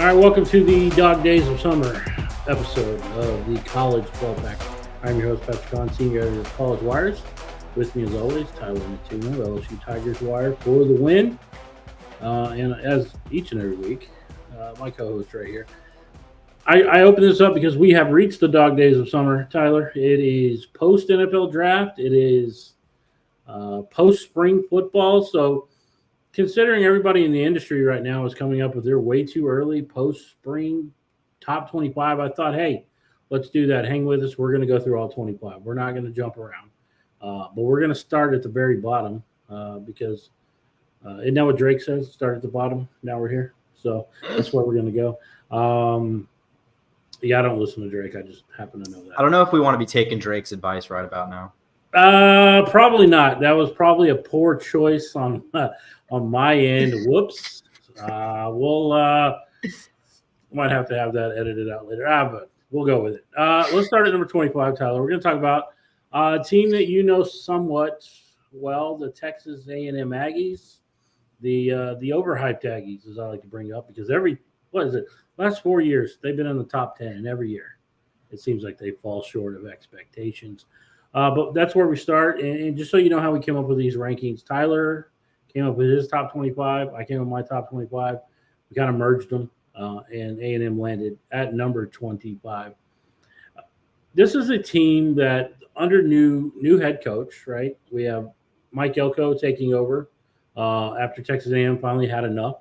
All right, welcome to the Dog Days of Summer episode of the College 12-Pack. I'm your host, Patrick Kahn, Senior Editor of College Wires. With me, as always, Tyler Matino, LSU Tigers Wire for the win. And as each and every week, my co-host right here. I open this up because we have reached the Dog Days of Summer, Tyler. It is post-NFL draft. It is post-spring football. So considering everybody in the industry right now is coming up with their way too early post-spring top 25, I thought, hey, let's do that. Hang with us. We're going to go through all 25. We're not going to jump around. But we're going to start at the very bottom because isn't that what Drake says? Start at the bottom. Now we're here. So that's where we're going to go. Yeah, I don't listen to Drake. I just happen to know that. I don't know if we want to be taking Drake's advice right about now. Probably not. That was probably a poor choice on my end. Whoops. We'll might have to have that edited out later. But we'll go with it. Let's start at number 25, Tyler. We're going to talk about a team that you know somewhat well, the Texas A&M Aggies, the overhyped Aggies, as I like to bring up, because last 4 years they've been in the top 10, and every year it seems like they fall short of expectations. But that's where we start. And just so you know how we came up with these rankings, Tyler came up with his top 25. I came up with my top 25. We kind of merged them, and A&M landed at number 25. This is a team that under new head coach, right? We have Mike Elko taking over after Texas A&M finally had enough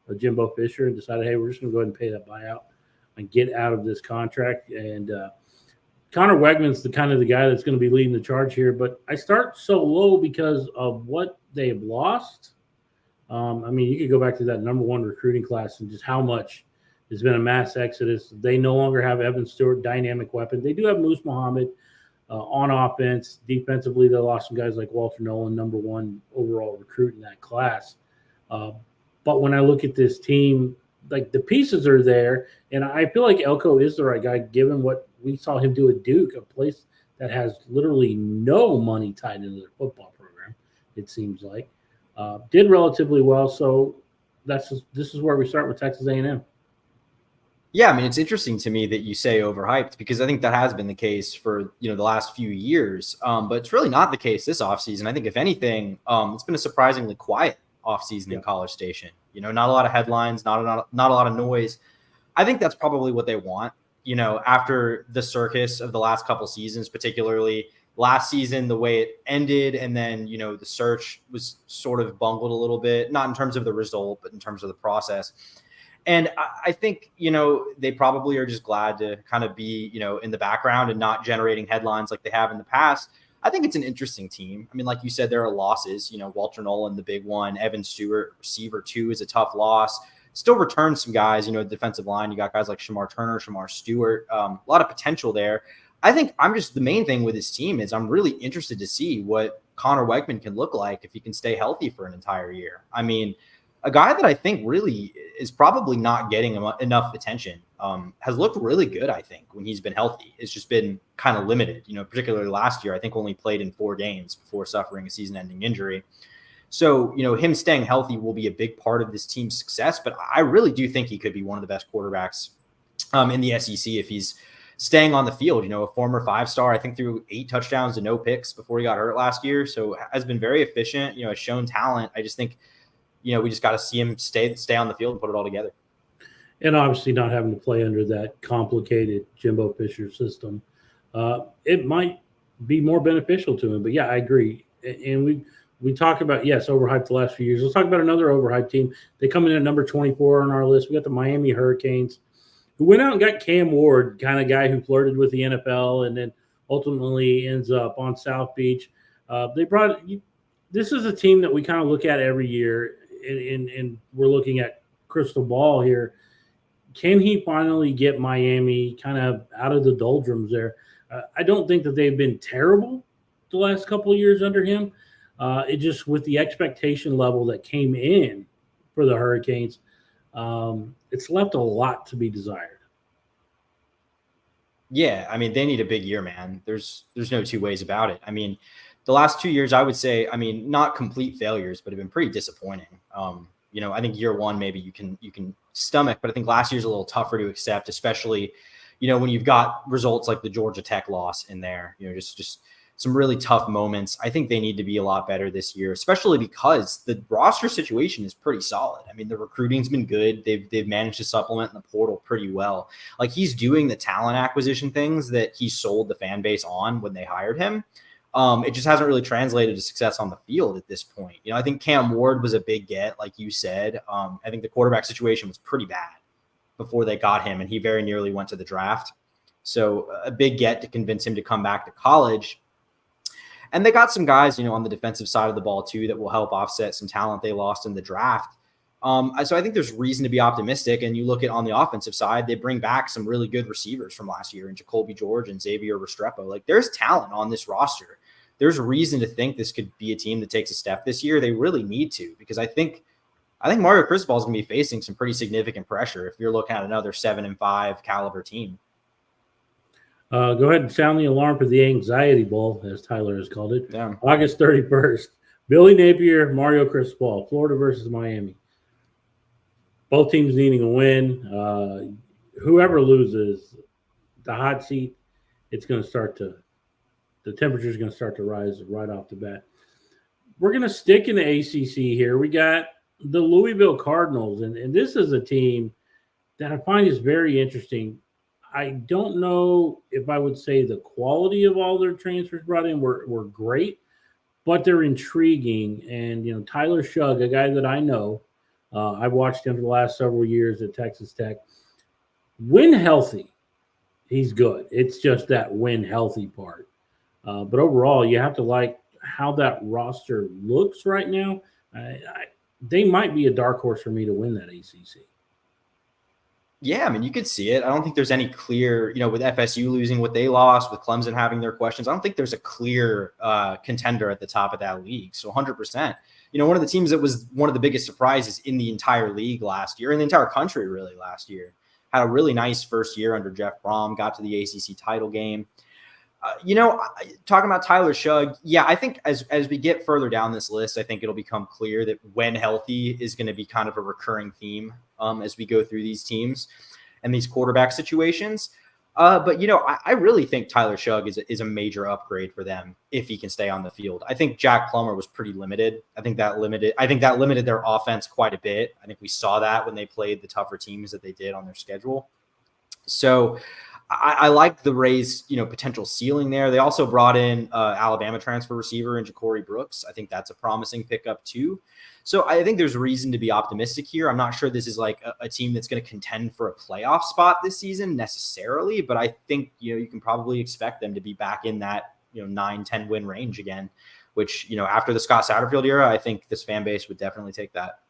of Jimbo Fisher and decided, hey, we're just going to go ahead and pay that buyout and get out of this contract. And Connor Wegman's the guy that's going to be leading the charge here, but I start so low because of what they have lost. You could go back to that number one recruiting class and just how much has been a mass exodus. They no longer have Evan Stewart, dynamic weapon. They do have Moose Muhammad on offense. Defensively, they lost some guys like Walter Nolan, number one overall recruit in that class. But when I look at this team, like the pieces are there, and I feel like Elko is the right guy given what we saw him do at Duke, a place that has literally no money tied into their football program, it seems like. Did relatively well, so this is where we start with Texas A&M. Yeah, I mean, it's interesting to me that you say overhyped because I think that has been the case for the last few years, but it's really not the case this offseason. I think if anything, it's been a surprisingly quiet offseason in College Station. Not a lot of headlines, not a lot of noise. I think that's probably what they want. After the circus of the last couple seasons, particularly last season, the way it ended, and then, the search was sort of bungled a little bit, not in terms of the result, but in terms of the process. And I think, they probably are just glad to kind of be, in the background and not generating headlines like they have in the past. I think it's an interesting team. I mean, like you said, there are losses, Walter Nolan, the big one, Evan Stewart, receiver 2 is a tough loss. Still returns some guys, defensive line. You got guys like Shamar Turner, Shamar Stewart, a lot of potential there. I think the main thing with this team is I'm really interested to see what Connor Wegman can look like if he can stay healthy for an entire year. I mean, a guy that I think really is probably not getting enough attention, has looked really good, I think, when he's been healthy. It's just been kind of limited, particularly last year. I think only played in 4 games before suffering a season-ending injury. So, him staying healthy will be a big part of this team's success, but I really do think he could be one of the best quarterbacks in the SEC if he's staying on the field. A former 5-star, I think threw 8 touchdowns and no picks before he got hurt last year. So has been very efficient, has shown talent. I just think, we just got to see him stay on the field and put it all together. And obviously not having to play under that complicated Jimbo Fisher system. It might be more beneficial to him. But, yeah, I agree. And we talk about, yes, overhyped the last few years. Let's talk about another overhyped team. They come in at number 24 on our list. We got the Miami Hurricanes, who went out and got Cam Ward, kind of guy who flirted with the NFL and then ultimately ends up on South Beach. This is a team that we kind of look at every year, and we're looking at crystal ball here. Can he finally get Miami kind of out of the doldrums there? I don't think that they've been terrible the last couple of years under him. It just with the expectation level that came in for the Hurricanes, it's left a lot to be desired. Yeah, I mean, they need a big year, man. There's no two ways about it. I mean, the last 2 years, I would say, not complete failures, but have been pretty disappointing. I think year one, maybe you can stomach, but I think last year's a little tougher to accept, especially, when you've got results like the Georgia Tech loss in there, just some really tough moments. I think they need to be a lot better this year, especially because the roster situation is pretty solid. I mean, the recruiting's been good. They've managed to supplement in the portal pretty well. Like, he's doing the talent acquisition things that he sold the fan base on when they hired him. It just hasn't really translated to success on the field at this point. I think Cam Ward was a big get, like you said. I think the quarterback situation was pretty bad before they got him, and he very nearly went to the draft. So a big get to convince him to come back to college. And they got some guys, on the defensive side of the ball too, that will help offset some talent they lost in the draft. So I think there's reason to be optimistic. And you look at on the offensive side, they bring back some really good receivers from last year in Jacoby George and Xavier Restrepo. Like, there's talent on this roster. There's reason to think this could be a team that takes a step this year. They really need to, because I think Mario Cristobal is going to be facing some pretty significant pressure if you're looking at another 7-5 caliber team. Go ahead and sound the alarm for the Anxiety Bowl, as Tyler has called it. Yeah. August 31st. Billy Napier, Mario Cristobal, Florida versus Miami. Both teams needing a win. Whoever loses the hot seat, the temperature is going to start to rise right off the bat. We're going to stick in the ACC here. We got the Louisville Cardinals, and this is a team that I find is very interesting. I don't know if I would say the quality of all their transfers brought in were great, but they're intriguing. And, Tyler Shugg, a guy that I know, I've watched him for the last several years at Texas Tech. When healthy, he's good. It's just that when healthy part. But overall, you have to like how that roster looks right now. They might be a dark horse for me to win that ACC. Yeah, I mean, you could see it. I don't think there's any clear, with FSU losing what they lost, with Clemson having their questions, I don't think there's a clear contender at the top of that league. So 100%. One of the teams that was one of the biggest surprises in the entire league last year, in the entire country really last year, had a really nice first year under Jeff Brom, got to the ACC title game. Talking about Tyler Shugg, yeah, I think as we get further down this list, I think it'll become clear that when healthy is going to be kind of a recurring theme as we go through these teams and these quarterback situations. But I really think Tyler Shugg is a major upgrade for them if he can stay on the field. I think Jack Plummer was pretty limited. I think that limited their offense quite a bit. I think we saw that when they played the tougher teams that they did on their schedule. So I like the Rays, potential ceiling there. They also brought in Alabama transfer receiver and Ja'Cory Brooks. I think that's a promising pickup too. So I think there's reason to be optimistic here. I'm not sure this is like a team that's going to contend for a playoff spot this season necessarily, but I think, you can probably expect them to be back in that, 9-10 win range again, which, after the Scott Satterfield era, I think this fan base would definitely take that.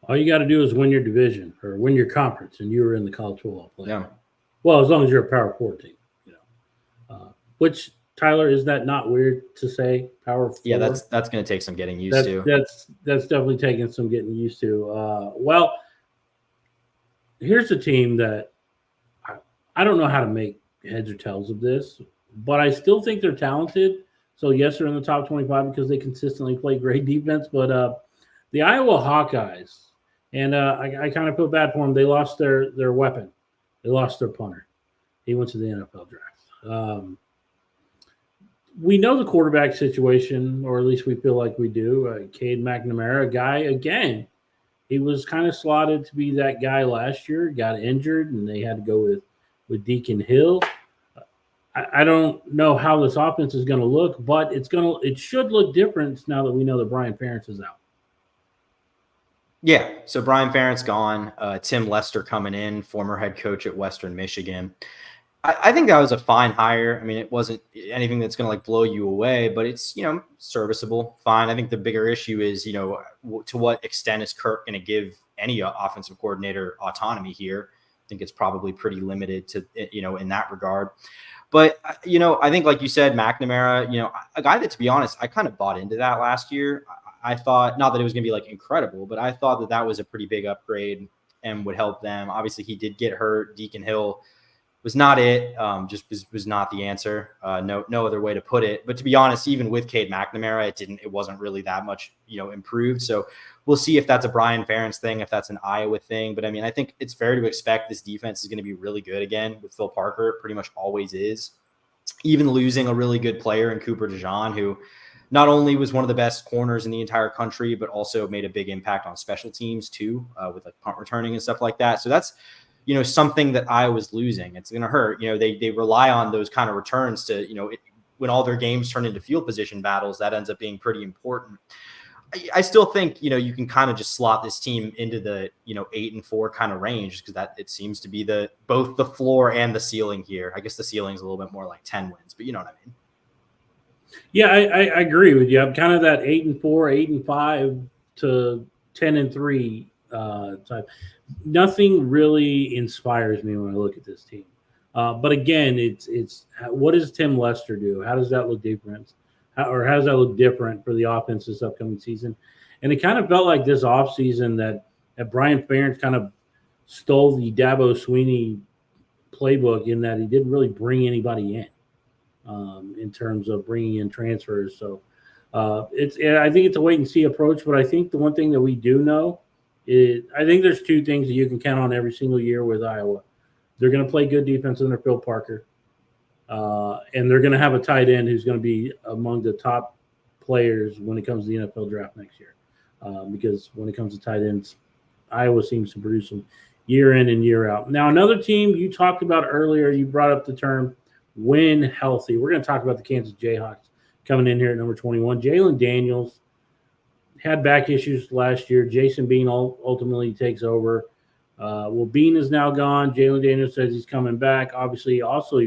All you got to do is win your division or win your conference, and you were in the college football playoff. Yeah. Well, as long as you're a Power 4 team, which, Tyler, is that not weird to say, Power 4? Yeah, that's going to take some getting used to. That's definitely taking some getting used to. Well, here's a team that I don't know how to make heads or tails of this, but I still think they're talented. So, yes, they're in the top 25 because they consistently play great defense. But the Iowa Hawkeyes, and I kind of feel bad for them. They lost their weapon. They lost their punter. He went to the NFL draft. We know the quarterback situation, or at least we feel like we do. Cade McNamara, a guy, again, he was kind of slotted to be that guy last year, got injured, and they had to go with Deacon Hill. I don't know how this offense is going to look, but it should look different now that we know that Brian Ferentz is out. Yeah, so Brian Ferentz gone, Tim Lester coming in, former head coach at Western Michigan. I think that was a fine hire. I mean, it wasn't anything that's going to blow you away, but it's, serviceable, fine. I think the bigger issue is, to what extent is Kirk going to give any offensive coordinator autonomy here? I think it's probably pretty limited to, in that regard. But, I think, like you said, McNamara, a guy that, to be honest, I kind of bought into that last year. I thought, not that it was going to be incredible, but I thought that was a pretty big upgrade and would help them. Obviously, he did get hurt. Deacon Hill, was not it. Just was not the answer. No other way to put it. But to be honest, even with Cade McNamara, it wasn't really that much, improved. So we'll see if that's a Brian Ferentz thing, if that's an Iowa thing. But I mean, I think it's fair to expect this defense is going to be really good again with Phil Parker. It pretty much always is. Even losing a really good player in Cooper DeJean, who not only was one of the best corners in the entire country, but also made a big impact on special teams too, with like punt returning and stuff like that. So that's, something that Iowa's losing. It's going to hurt. They rely on those kind of returns to, when all their games turn into field position battles, that ends up being pretty important. I still think, you can kind of just slot this team into the, 8-4 kind of range, because that it seems to be both the floor and the ceiling here. I guess the ceiling is a little bit more like 10 wins, but you know what I mean? Yeah, I agree with you. I'm kind of that 8-4, 8-5 to 10-3 type. Nothing really inspires me when I look at this team. But again, it's what does Tim Lester do? How does that look different? How does that look different for the offense this upcoming season? And it kind of felt like this offseason that Brian Ferentz kind of stole the Dabo Sweeney playbook, in that he didn't really bring anybody in terms of bringing in transfers. So I think it's a wait and see approach. But I think the one thing that we do know is, I think there's two things that you can count on every single year with Iowa. They're going to play good defense under Phil Parker. And they're going to have a tight end who's going to be among the top players when it comes to the NFL draft next year. Because when it comes to tight ends, Iowa seems to produce them year in and year out. Now, another team you talked about earlier, you brought up the term when healthy. We're going to talk about the Kansas Jayhawks coming in here at number 21. Jalen Daniels had back issues last year. Jason Bean ultimately takes over. Bean is now gone. Jalen Daniels says he's coming back. Obviously, also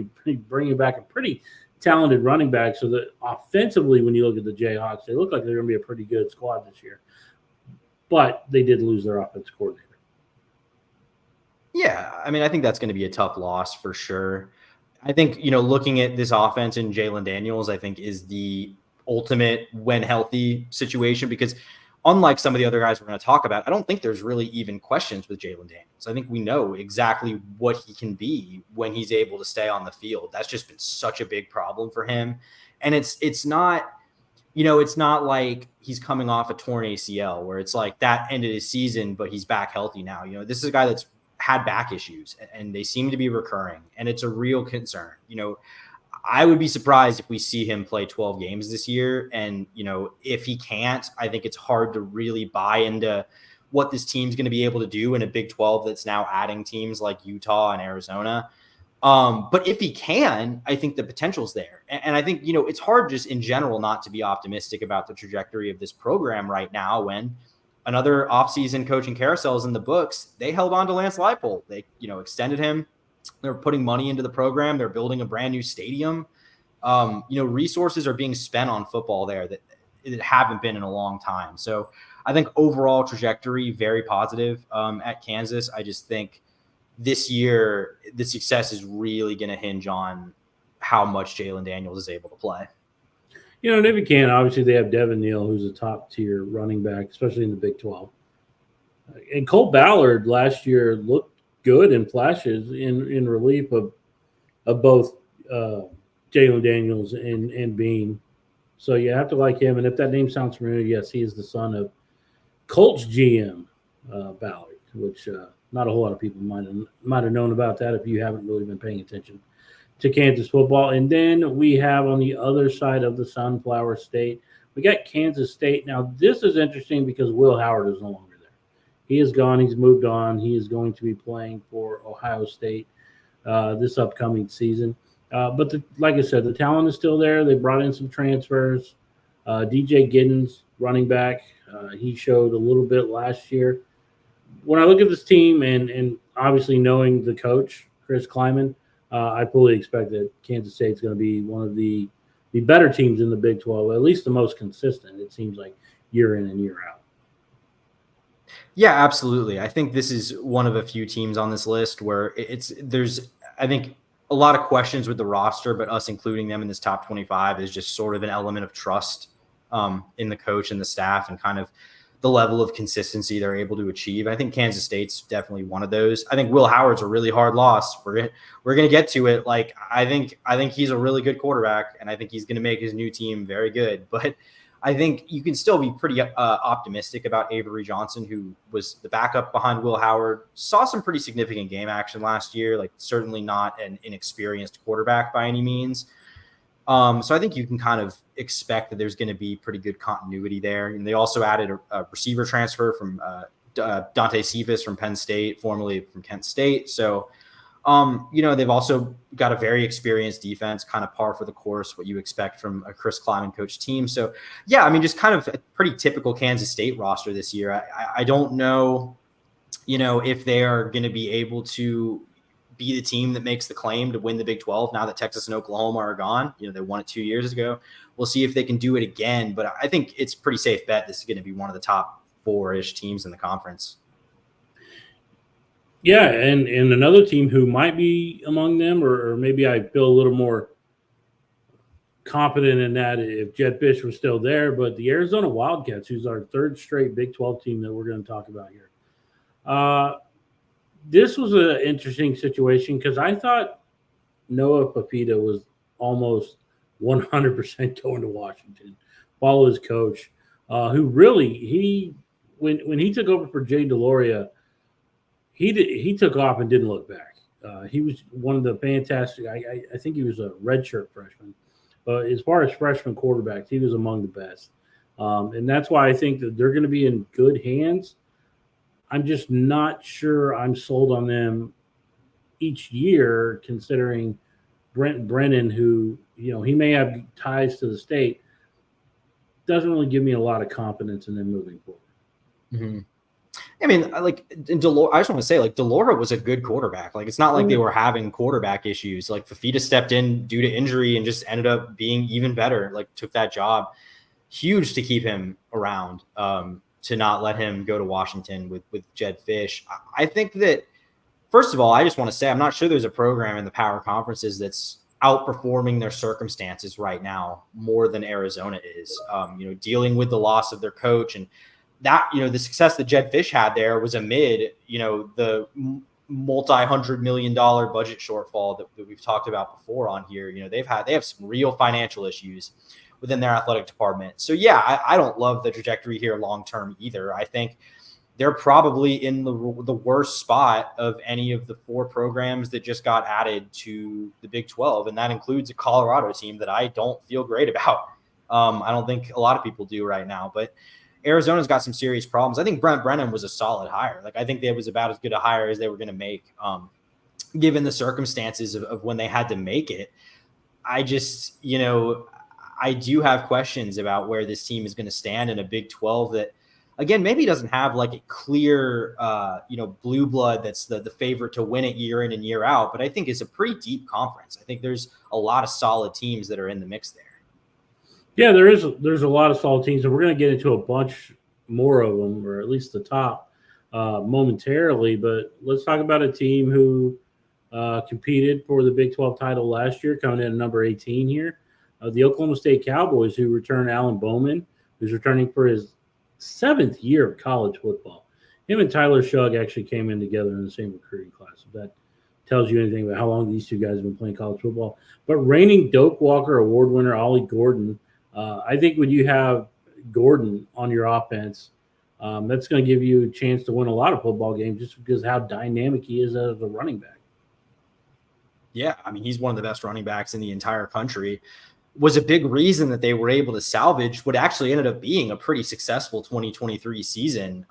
bringing back a pretty talented running back, so that offensively, when you look at the Jayhawks, they look like they're going to be a pretty good squad this year. But they did lose their offensive coordinator. Yeah, I mean, I think that's going to be a tough loss for sure. I think, looking at this offense and Jalen Daniels, I think is the ultimate when healthy situation, because unlike some of the other guys we're going to talk about, I don't think there's really even questions with Jalen Daniels. I think we know exactly what he can be when he's able to stay on the field. That's just been such a big problem for him. And it's not, it's not like he's coming off a torn ACL where it's like that ended his season, but he's back healthy now. This is a guy that's had back issues and they seem to be recurring, and it's a real concern. I would be surprised if we see him play 12 games this year. And, if he can't, I think it's hard to really buy into what this team's going to be able to do in a Big 12 that's now adding teams like Utah and Arizona. But if he can, I think the potential's there. And I think, it's hard just in general not to be optimistic about the trajectory of this program right now, when another offseason coaching carousel is in the books. They held on to Lance Leipold. They, extended him. They're putting money into the program. They're building a brand new stadium. Resources are being spent on football there that haven't been in a long time. So I think overall trajectory, very positive at Kansas. I just think this year, the success is really going to hinge on how much Jalen Daniels is able to play. And if you can, obviously they have Devin Neal, who's a top-tier running back, especially in the Big 12. And Cole Ballard last year looked good in flashes in relief of both Jalen Daniels and Bean. So you have to like him. And if that name sounds familiar, yes, he is the son of Colts GM Ballard, which not a whole lot of people might have known about that if you haven't really been paying attention to Kansas football. And then we have on the other side of the Sunflower State, we got Kansas State. Now, this is interesting because Will Howard is no longer there. He is gone. He's moved on. He is going to be playing for Ohio State this upcoming season. But like I said, the talent is still there. They brought in some transfers. DJ Giddens, running back, he showed a little bit last year. When I look at this team and obviously knowing the coach, Chris Kleiman, I fully expect that Kansas State's going to be one of the better teams in the Big 12, at least the most consistent, it seems like, year in and year out. Yeah, absolutely. I think this is one of a few teams on this list where there's, I think, a lot of questions with the roster, but us including them in this top 25 is just sort of an element of trust in the coach and the staff, and kind of the level of consistency they're able to achieve. I think Kansas State's definitely one of those. I think Will Howard's a really hard loss. We're going to get to it. Like, I think he's a really good quarterback, and I think he's going to make his new team very good. But I think you can still be pretty optimistic about Avery Johnson, who was the backup behind Will Howard, saw some pretty significant game action last year, like certainly not an inexperienced quarterback by any means. So I think you can kind of expect that there's going to be pretty good continuity there. And they also added a receiver transfer from Dante Cephas from Penn State, formerly from Kent State. So, they've also got a very experienced defense, kind of par for the course, what you expect from a Chris Kleiman coach team. So, yeah, I mean, just kind of a pretty typical Kansas State roster this year. I don't know, if they are going to be able to be the team that makes the claim to win the Big 12 now that Texas and Oklahoma are gone. They won it 2 years ago. We'll see if they can do it again, but I think it's a pretty safe bet this is going to be one of the top 4-ish teams in the conference. Yeah, and another team who might be among them, or maybe I feel a little more confident in that if Jed Fish was still there, but the Arizona Wildcats, who's our third straight Big 12 team that we're going to talk about here. This was an interesting situation because I thought Noah Papita was almost 100% going to Washington, follow his coach, who really, when he took over for Jay DeLoria, he took off and didn't look back. He was one of the fantastic, I think he was a redshirt freshman. But as far as freshman quarterbacks, he was among the best. And that's why I think that they're going to be in good hands. I'm just not sure I'm sold on them each year, considering Brent Brennan, who, he may have ties to the state, doesn't really give me a lot of confidence in them moving forward. Mm-hmm. I mean, like in DeLora, I just want to say, like, DeLora was a good quarterback. Like, it's not like they were having quarterback issues. Like, Fafita stepped in due to injury and just ended up being even better. Like, took that job. Huge to keep him around, to not let him go to Washington with Jed Fish. I think that, first of all, I just want to say I'm not sure there's a program in the power conferences that's outperforming their circumstances right now more than Arizona is. Dealing with the loss of their coach, and that, the success that Jed Fish had there was amid, the multi-$100-million budget shortfall that we've talked about before on here. They have some real financial issues within their athletic department. So yeah, I don't love the trajectory here long-term either. I think they're probably in the worst spot of any of the 4 programs that just got added to the Big 12. And that includes a Colorado team that I don't feel great about. I don't think a lot of people do right now, but Arizona's got some serious problems. I think Brent Brennan was a solid hire. Like, I think that was about as good a hire as they were going to make, given the circumstances of when they had to make it. I just, I do have questions about where this team is going to stand in a Big 12 that, again, maybe doesn't have like a clear, blue blood that's the favorite to win it year in and year out, but I think it's a pretty deep conference. I think there's a lot of solid teams that are in the mix there. Yeah, there's a lot of solid teams, and we're going to get into a bunch more of them, or at least the top, momentarily. But let's talk about a team who competed for the Big 12 title last year, coming in at number 18 here. The Oklahoma State Cowboys, who returned Alan Bowman, who's returning for his 7th year of college football. Him and Tyler Shugg actually came in together in the same recruiting class. If that tells you anything about how long these two guys have been playing college football. But reigning Doak Walker Award winner Ollie Gordon, I think when you have Gordon on your offense, that's going to give you a chance to win a lot of football games just because how dynamic he is as a running back. Yeah, I mean, he's one of the best running backs in the entire country. Was a big reason that they were able to salvage what actually ended up being a pretty successful 2023 season.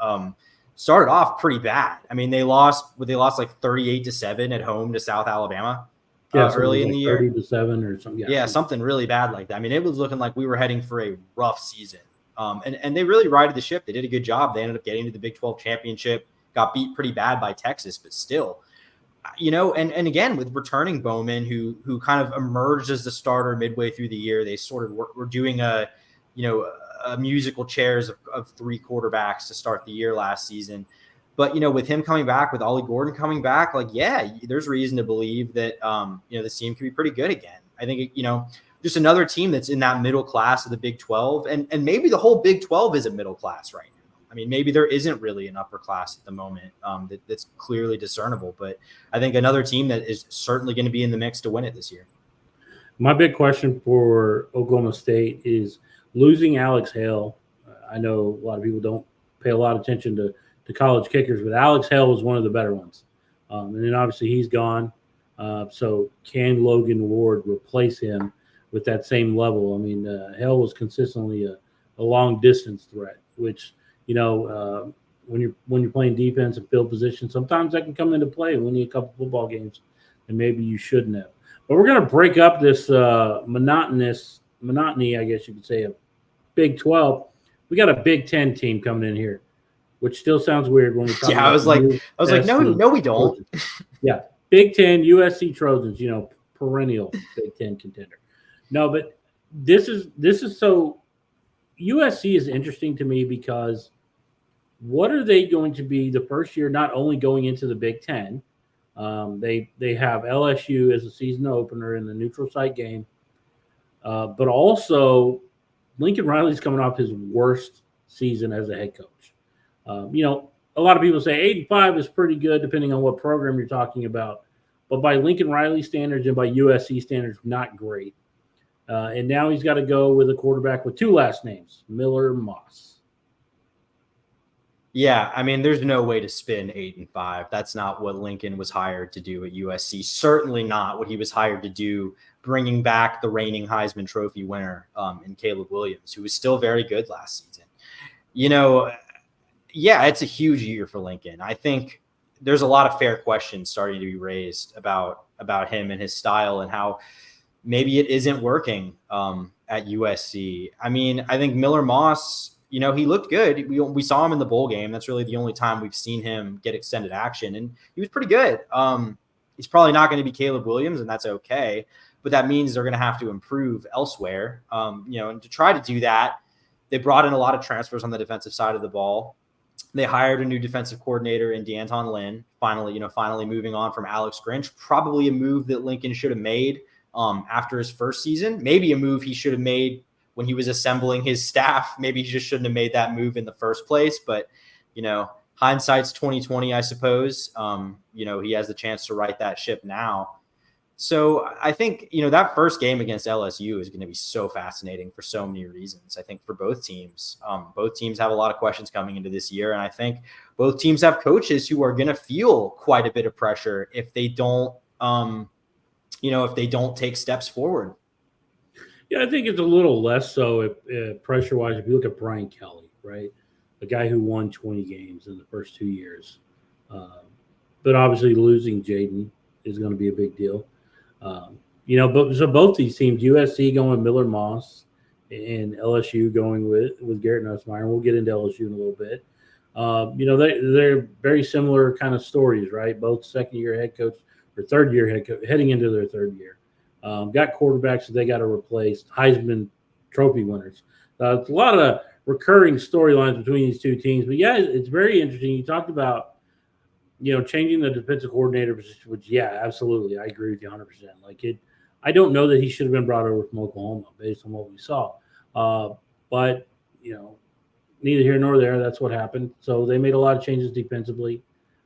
Started off pretty bad. I mean, they lost like 38-7 at home to South Alabama early in the year. 30-7 or something. Yeah, something really bad like that. I mean, it was looking like we were heading for a rough season. And they really righted the ship. They did a good job. They ended up getting to the Big 12 championship, got beat pretty bad by Texas, but still. And again, with returning Bowman, who kind of emerged as the starter midway through the year, they sort of were doing a musical chairs of 3 quarterbacks to start the year last season. But, with him coming back, with Ollie Gordon coming back, like, yeah, there's reason to believe that, this team can be pretty good again. I think, just another team that's in that middle class of the Big 12, and maybe the whole Big 12 is a middle class right now. I mean, maybe there isn't really an upper class at the moment that's clearly discernible, but I think another team that is certainly going to be in the mix to win it this year. My big question for Oklahoma State is losing Alex Hale. I know a lot of people don't pay a lot of attention to college kickers, but Alex Hale was one of the better ones. And then obviously he's gone. So can Logan Ward replace him with that same level? I mean, Hale was consistently a long distance threat, which, when you're playing defense and field position, sometimes that can come into play and win you a couple football games, and maybe you shouldn't have. But we're going to break up this monotony, I guess you could say, of Big 12. We got a Big 10 team coming in here, which still sounds weird when we talk about I was like, no, we don't. Yeah, Big 10 USC Trojans, perennial Big 10 contender. No, but this is so USC is interesting to me because what are they going to be the first year not only going into the Big 10, they have LSU as a season opener in the neutral site game, but also Lincoln Riley's coming off his worst season as a head coach. A lot of people say 8-5 is pretty good depending on what program you're talking about, but by Lincoln Riley standards and by USC standards, not great. And now he's got to go with a quarterback with two last names, Miller Moss. Yeah, I mean, there's no way to spin 8-5. That's not what Lincoln was hired to do at USC. Certainly not what he was hired to do, bringing back the reigning Heisman Trophy winner in Caleb Williams, who was still very good last season. Yeah, it's a huge year for Lincoln. I think there's a lot of fair questions starting to be raised about him and his style and how maybe it isn't working at USC. I mean, I think Miller Moss, he looked good. We saw him in the bowl game. That's really the only time we've seen him get extended action, and he was pretty good. He's probably not going to be Caleb Williams, and that's okay. But that means they're going to have to improve elsewhere. And to try to do that, they brought in a lot of transfers on the defensive side of the ball. They hired a new defensive coordinator in DeAnton Lynn. Finally moving on from Alex Grinch. Probably a move that Lincoln should have made after his first season. Maybe a move he should have made when he was assembling his staff. Maybe he just shouldn't have made that move in the first place. But, hindsight's 2020, I suppose. He has the chance to right that ship now. So I think, that first game against LSU is going to be so fascinating for so many reasons. I think for both teams have a lot of questions coming into this year. And I think both teams have coaches who are going to feel quite a bit of pressure if they don't, take steps forward. Yeah, I think it's a little less so if pressure-wise. If you look at Brian Kelly, right, a guy who won 20 games in the first 2 years, but obviously losing Jaden is going to be a big deal. But so both these teams, USC going with Miller Moss and LSU going with Garrett Nussmeier. We'll get into LSU in a little bit. They're very similar kind of stories, right? Both second-year head coach or third-year head coach heading into their third year. Got quarterbacks that they got to replace, Heisman Trophy winners. It's a lot of recurring storylines between these two teams. But, yeah, it's very interesting. You talked about, changing the defensive coordinator position, which, yeah, absolutely. I agree with you 100%. I don't know that he should have been brought over from Oklahoma based on what we saw. But, neither here nor there. That's what happened. So they made a lot of changes defensively.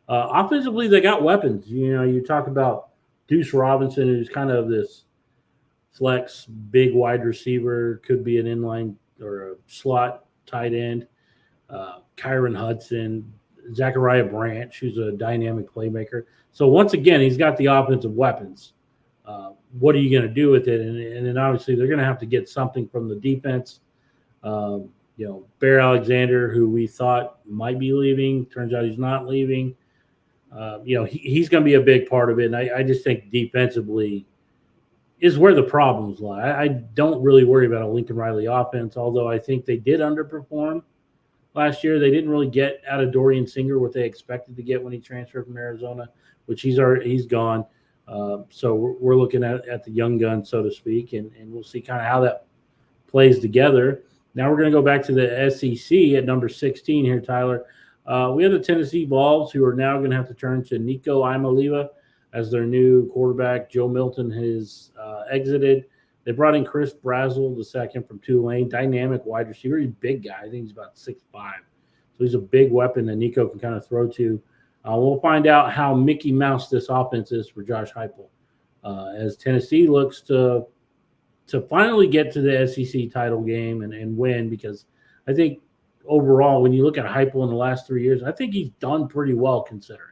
Offensively, they got weapons. You talk about Deuce Robinson, who's kind of this flex, big wide receiver, could be an inline or a slot tight end. Kyron Hudson, Zachariah Branch, who's a dynamic playmaker. So once again, he's got the offensive weapons. What are you going to do with it? And then obviously they're going to have to get something from the defense. Bear Alexander, who we thought might be leaving, turns out he's not leaving. He's going to be a big part of it. And I just think defensively is where the problems lie. I don't really worry about a Lincoln Riley offense, although I think they did underperform last year. They didn't really get out of Dorian Singer what they expected to get when he transferred from Arizona, which he's gone. So we're looking at the young gun, so to speak, and we'll see kind of how that plays together. Now we're going to go back to the SEC at number 16 here, Tyler. We have the Tennessee Vols, who are now going to have to turn to Nico Imaliva as their new quarterback. Joe Milton has exited. They brought in Chris Brazel, the second from Tulane, dynamic wide receiver. He's a big guy. I think he's about 6'5", So he's a big weapon that Nico can kind of throw to. We'll find out how Mickey Mouse this offense is for Josh Heupel as Tennessee looks to finally get to the SEC title game and win, because I think overall, when you look at Heupel in the last 3 years, I think he's done pretty well considering.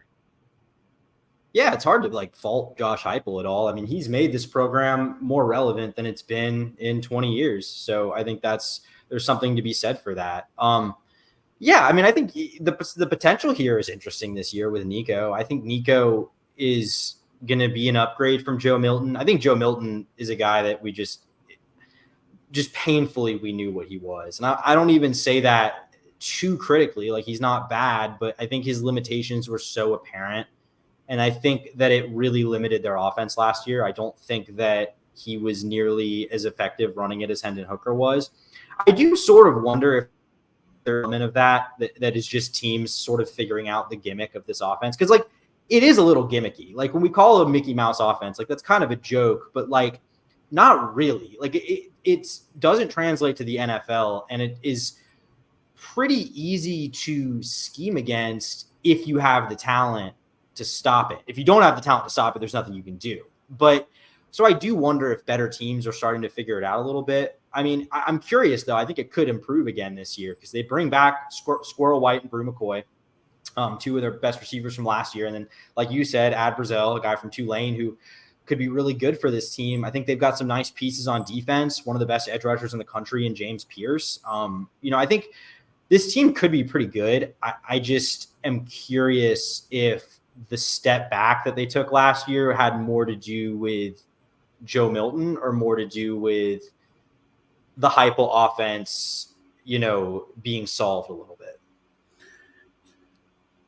Yeah, it's hard to fault Josh Heupel at all. I mean, he's made this program more relevant than it's been in 20 years. So I think there's something to be said for that. Yeah, I mean, I think the potential here is interesting this year with Nico. I think Nico is going to be an upgrade from Joe Milton. I think Joe Milton is a guy that we just painfully we knew what he was. And I don't even say that too critically. Like, he's not bad, but I think his limitations were so apparent. And I think that it really limited their offense last year. I don't think that he was nearly as effective running it as Hendon Hooker was. I do sort of wonder if there's an element of that is just teams sort of figuring out the gimmick of this offense. Because, it is a little gimmicky. Like, when we call it a Mickey Mouse offense, that's kind of a joke, but, not really. It doesn't translate to the NFL, and it is pretty easy to scheme against if you have the talent to stop it. If you don't have the talent to stop it, there's nothing you can do. But so I do wonder if better teams are starting to figure it out a little bit. I mean, I'm curious, though. I think it could improve again this year because they bring back Squirrel White and Brew McCoy, two of their best receivers from last year. And then, like you said, Ad Brazil, a guy from Tulane who could be really good for this team. I think they've got some nice pieces on defense. One of the best edge rushers in the country in James Pierce. I think this team could be pretty good. I just am curious if the step back that they took last year had more to do with Joe Milton or more to do with the Heupel offense, being solved a little bit.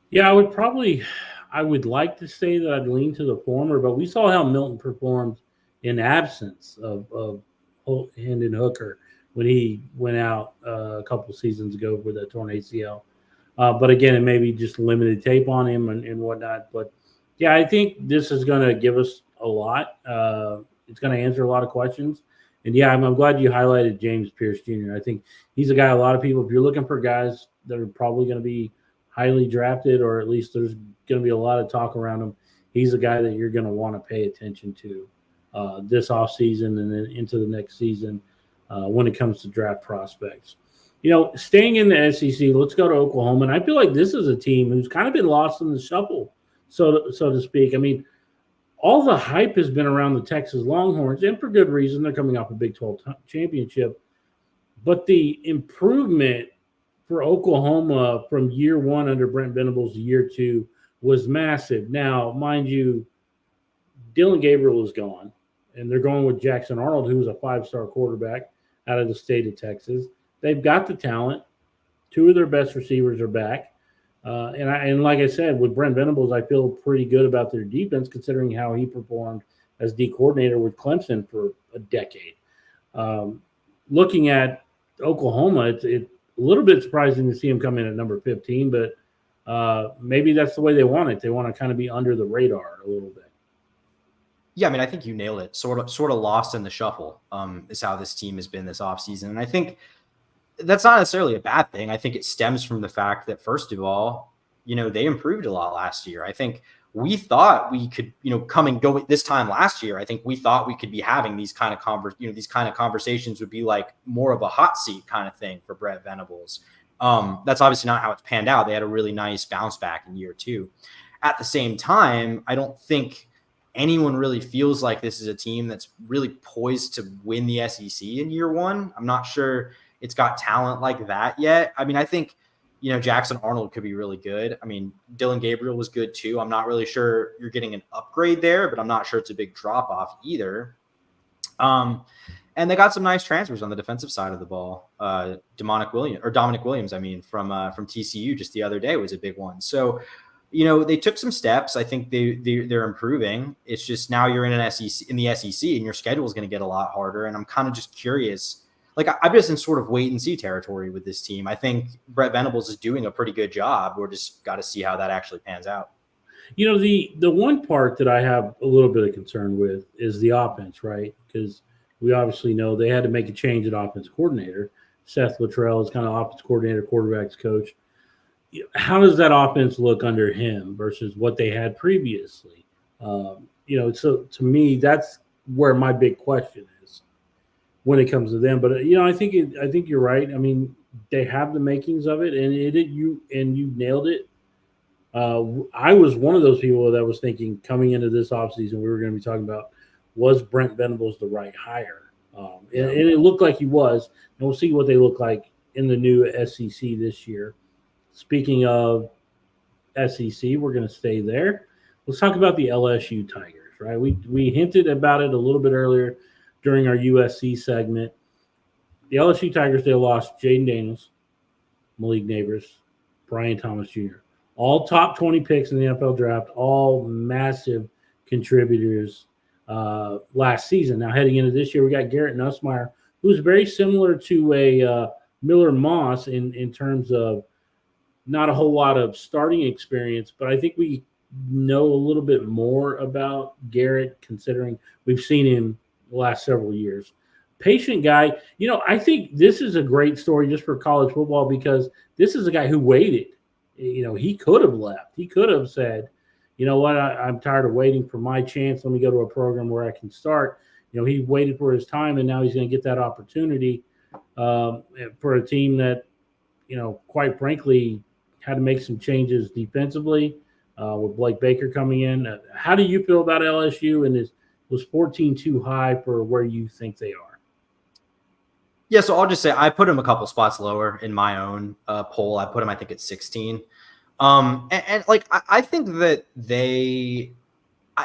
Yeah, I would like to say that I'd lean to the former, but we saw how Milton performed in absence of Hendon Hooker when he went out a couple seasons ago with a torn ACL. But again, it may be just limited tape on him and whatnot. But yeah, I think this is going to give us a lot. It's going to answer a lot of questions. And yeah, I'm glad you highlighted James Pierce Jr. I think he's a guy a lot of people, if you're looking for guys that are probably going to be highly drafted, or at least there's going to be a lot of talk around him, he's a guy that you're going to want to pay attention to this offseason and then into the next season when it comes to draft prospects. Staying in the SEC, let's go to Oklahoma. And I feel like this is a team who's kind of been lost in the shuffle, so to speak. I mean, all the hype has been around the Texas Longhorns, and for good reason. They're coming off a Big 12 championship. But the improvement for Oklahoma from year one under Brent Venables to year two was massive. Now, mind you, Dylan Gabriel is gone, and they're going with Jackson Arnold, who was a 5-star quarterback out of the state of Texas. They've got the talent. Two of their best receivers are back. And like I said, with Brent Venables, I feel pretty good about their defense considering how he performed as D coordinator with Clemson for a decade. Looking at Oklahoma, it's a little bit surprising to see him come in at number 15, but maybe that's the way they want it. They want to kind of be under the radar a little bit. Yeah, I mean, I think you nailed it. Sort of lost in the shuffle is how this team has been this offseason. And I think that's not necessarily a bad thing. I think it stems from the fact that, first of all, they improved a lot last year. I think we thought we could, come and go this time last year. I think we thought we could be having these kind of conversations would be like more of a hot seat kind of thing for Brent Venables. That's obviously not how it's panned out. They had a really nice bounce back in year two. At the same time, I don't think anyone really feels like this is a team that's really poised to win the SEC in year one. I'm not sure it's got talent like that yet. I mean, I think, Jackson Arnold could be really good. I mean, Dylan Gabriel was good too. I'm not really sure you're getting an upgrade there, but I'm not sure it's a big drop off either. And they got some nice transfers on the defensive side of the ball. Dominic Williams, from TCU just the other day was a big one. So, they took some steps. I think they're improving. It's just now you're in the SEC, and your schedule is going to get a lot harder. And I'm kind of just curious. I'm just in sort of wait and see territory with this team. I think Brent Venables is doing a pretty good job. We're just got to see how that actually pans out. The one part that I have a little bit of concern with is the offense, right? Because we obviously know they had to make a change at offense coordinator. Seth Luttrell is kind of offense coordinator, quarterbacks coach. how does that offense look under him versus what they had previously? So to me, that's where my big question is when it comes to them. But I think you're right. I mean, they have the makings of it, and you nailed it. I was one of those people that was thinking coming into this offseason, we were going to be talking about was Brent Venables the right hire? And it looked like he was. And we'll see what they look like in the new SEC this year. Speaking of SEC, we're going to stay there. Let's talk about the LSU Tigers, right? We hinted about it a little bit earlier during our USC segment. The LSU Tigers, they lost Jaden Daniels, Malik Neighbors, Brian Thomas Jr., all top 20 picks in the NFL draft, all massive contributors last season. Now, heading into this year, we got Garrett Nussmeier, who's very similar to a Miller Moss in terms of not a whole lot of starting experience, but I think we know a little bit more about Garrett considering we've seen him the last several years. Patient guy. I think this is a great story just for college football because this is a guy who waited. He could have left. He could have said, you know what, I'm tired of waiting for my chance. Let me go to a program where I can start. He waited for his time, and now he's going to get that opportunity for a team that, quite frankly, had to make some changes defensively with Blake Baker coming in. How do you feel about LSU, and was 14 too high for where you think they are? Yeah, so I'll just say I put him a couple spots lower in my own poll. I put him, I think, at 16. I think that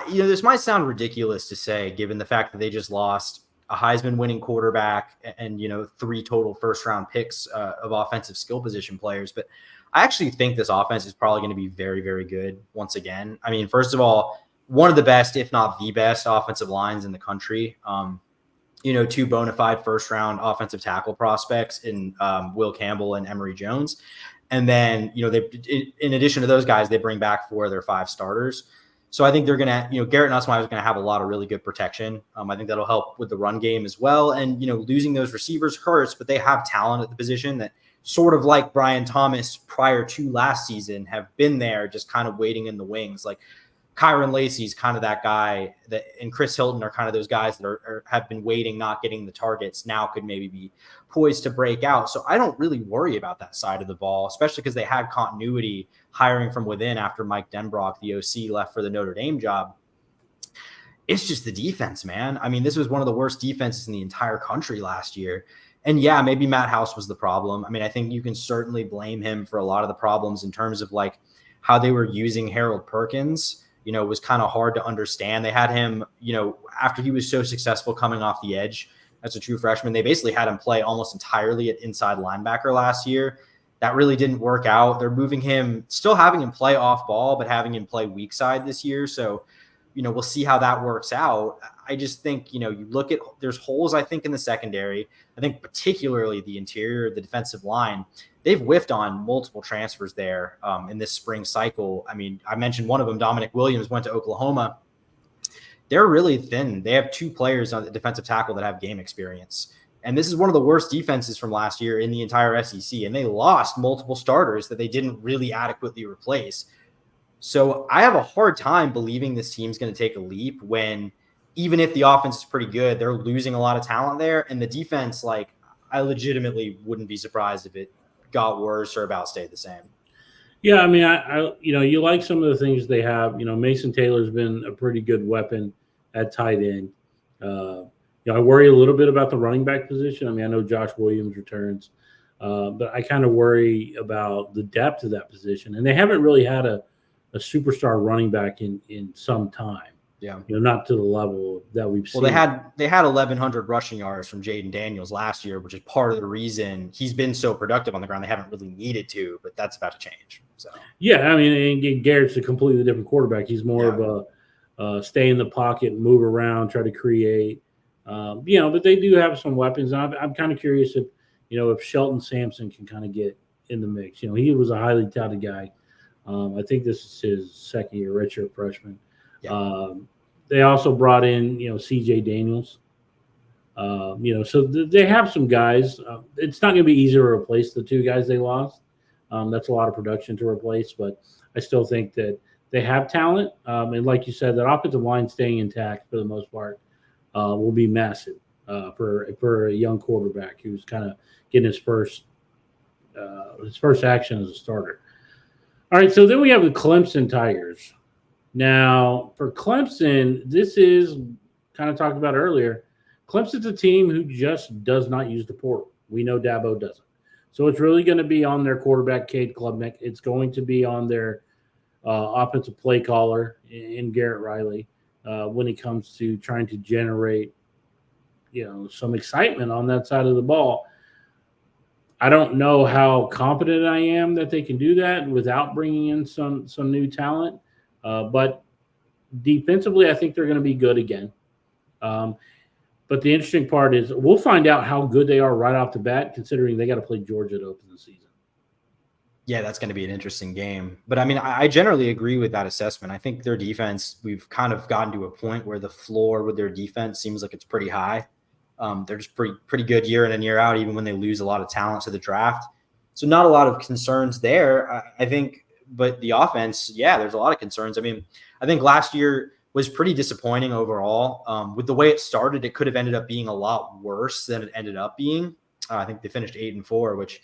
this might sound ridiculous to say, given the fact that they just lost a Heisman winning quarterback and 3 total first round picks of offensive skill position players. But I actually think this offense is probably going to be very, very good once again. I mean, first of all, one of the best, if not the best, offensive lines in the country. 2 bona fide first round offensive tackle prospects in Will Campbell and Emory Jones. And then, in addition to those guys, they bring back 4 of their 5 starters. So I think they're going to, Garrett Nussmeier is going to have a lot of really good protection. I think that'll help with the run game as well. And, losing those receivers hurts, but they have talent at the position that sort of like Brian Thomas prior to last season have been there just kind of waiting in the wings. Like Kyron Lacey's kind of that guy that, and Chris Hilton are kind of those guys that have been waiting, not getting the targets, now could maybe be poised to break out. So I don't really worry about that side of the ball, especially because they had continuity hiring from within after Mike Denbrock, the OC, left for the Notre Dame job. It's just the defense, man. I mean, this was one of the worst defenses in the entire country last year. And yeah, maybe Matt House was the problem. I mean, I think you can certainly blame him for a lot of the problems in terms of like how they were using Harold Perkins. It was kind of hard to understand. They had him, after he was so successful coming off the edge as a true freshman, they basically had him play almost entirely at inside linebacker last year. That really didn't work out. They're moving him, still having him play off ball, but having him play weak side this year. So, we'll see how that works out. I just think, you look at, there's holes, I think, in the secondary. I think particularly the interior, the defensive line, they've whiffed on multiple transfers there in this spring cycle. I mean, I mentioned one of them, Dominic Williams, went to Oklahoma. They're really thin. They have 2 players on the defensive tackle that have game experience. And this is one of the worst defenses from last year in the entire SEC. And they lost multiple starters that they didn't really adequately replace. So I have a hard time believing this team's going to take a leap when, even if the offense is pretty good, they're losing a lot of talent there. And the defense, like, I legitimately wouldn't be surprised if it got worse or about stayed the same. Yeah, I mean, I you like some of the things they have. Mason Taylor's been a pretty good weapon at tight end. I worry a little bit about the running back position. I mean, I know Josh Williams returns, but I kind of worry about the depth of that position. And they haven't really had a superstar running back in some time. Yeah. Not to the level that we've seen. Well, they had 1,100 rushing yards from Jaden Daniels last year, which is part of the reason he's been so productive on the ground. They haven't really needed to, but that's about to change. So yeah, I mean, and Garrett's a completely different quarterback. He's more of a stay in the pocket, move around, try to create. But they do have some weapons. I'm kind of curious if Shelton Sampson can kind of get in the mix. He was a highly touted guy. I think this is his second year, redshirt freshman. Yeah. They also brought in, CJ Daniels. So they have some guys. It's not going to be easy to replace the 2 guys they lost, That's a lot of production to replace, but I still think that they have talent. And like you said, that offensive line staying intact for the most part will be massive for a young quarterback who's kind of getting his first action as a starter. All right, so then we have the Clemson Tigers. Now, for Clemson, this is kind of talked about earlier. Clemson's a team who just does not use the portal. We know Dabo doesn't. So it's really going to be on their quarterback, Cade Klubnik. It's going to be on their offensive play caller in Garrett Riley when it comes to trying to generate, some excitement on that side of the ball. I don't know how confident I am that they can do that without bringing in some new talent. But defensively, I think they're going to be good again. But the interesting part is we'll find out how good they are right off the bat, considering they got to play Georgia to open the season. Yeah, that's going to be an interesting game. But I mean, I generally agree with that assessment. I think their defense, we've kind of gotten to a point where the floor with their defense seems like it's pretty high. They're just pretty good year in and year out, even when they lose a lot of talent to the draft. So not a lot of concerns there, I think. But the offense, yeah, there's a lot of concerns. I mean, I think last year was pretty disappointing overall. With the way it started, it could have ended up being a lot worse than it ended up being. I think they finished 8-4, which,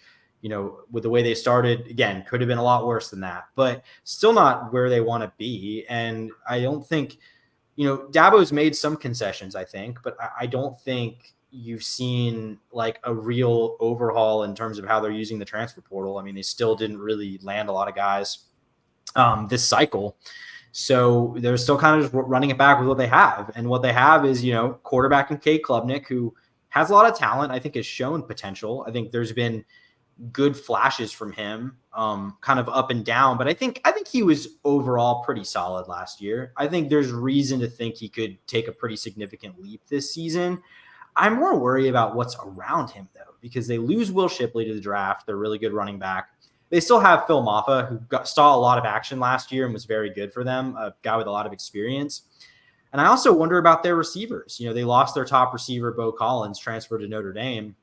with the way they started, again, could have been a lot worse than that. But still not where they want to be. And I don't think – Dabo's made some concessions, I think, but I don't think you've seen like a real overhaul in terms of how they're using the transfer portal. I mean, they still didn't really land a lot of guys this cycle. So they're still kind of just running it back with what they have. And what they have is, quarterback and Cade Klubnik, who has a lot of talent, I think has shown potential. I think there's been good flashes from him, kind of up and down, but I think he was overall pretty solid last year. I think there's reason to think he could take a pretty significant leap this season. I'm more worried about what's around him though, because they lose Will Shipley to the draft. They're really good running back. They still have Phil Maffa, who saw a lot of action last year and was very good for them, a guy with a lot of experience. And I also wonder about their receivers. They lost their top receiver, Bo Collins, transferred to Notre Dame,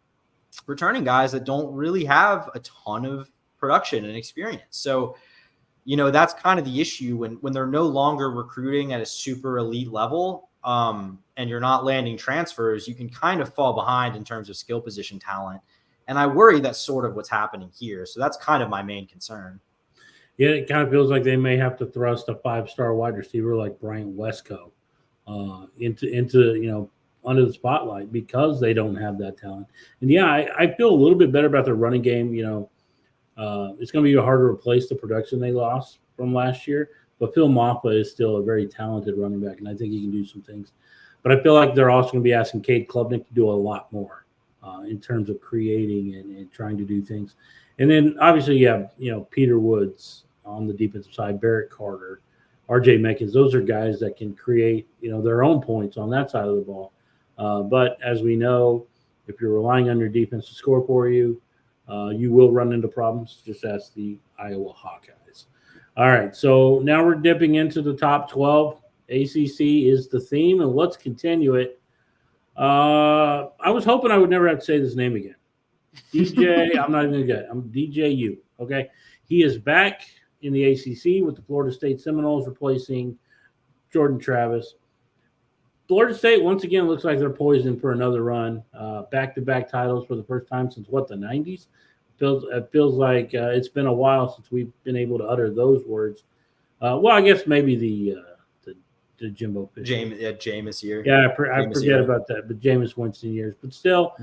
returning guys that don't really have a ton of production and experience. So, that's kind of the issue when they're no longer recruiting at a super elite level, and you're not landing transfers, you can kind of fall behind in terms of skill position talent. And I worry that's sort of what's happening here. So that's kind of my main concern. Yeah, it kind of feels like they may have to thrust a 5-star wide receiver like Brian Wesco into under the spotlight because they don't have that talent. And yeah, I feel a little bit better about their running game. It's going to be hard to replace the production they lost from last year, but Phil Maffa is still a very talented running back, and I think he can do some things. But I feel like they're also going to be asking Cade Klubnik to do a lot more in terms of creating and trying to do things. And then obviously you have, Peter Woods on the defensive side, Barrett Carter, RJ Meckins. Those are guys that can create, their own points on that side of the ball. But as we know, if you're relying on your defense to score for you, you will run into problems. Just ask the Iowa Hawkeyes. All right, so now we're dipping into the top 12. ACC is the theme, and let's continue it. I was hoping I would never have to say this name again. DJ, I'm not even going to get it. I'm DJU, okay? He is back in the ACC with the Florida State Seminoles, replacing Jordan Travis. Florida State, once again, looks like they're poised for another run. Back-to-back titles for the first time since, the 90s? It feels like it's been a while since we've been able to utter those words. Well, I guess maybe the Jimbo Fisher. Jameis year. Yeah, I forget about that, but Jameis Winston years. But still,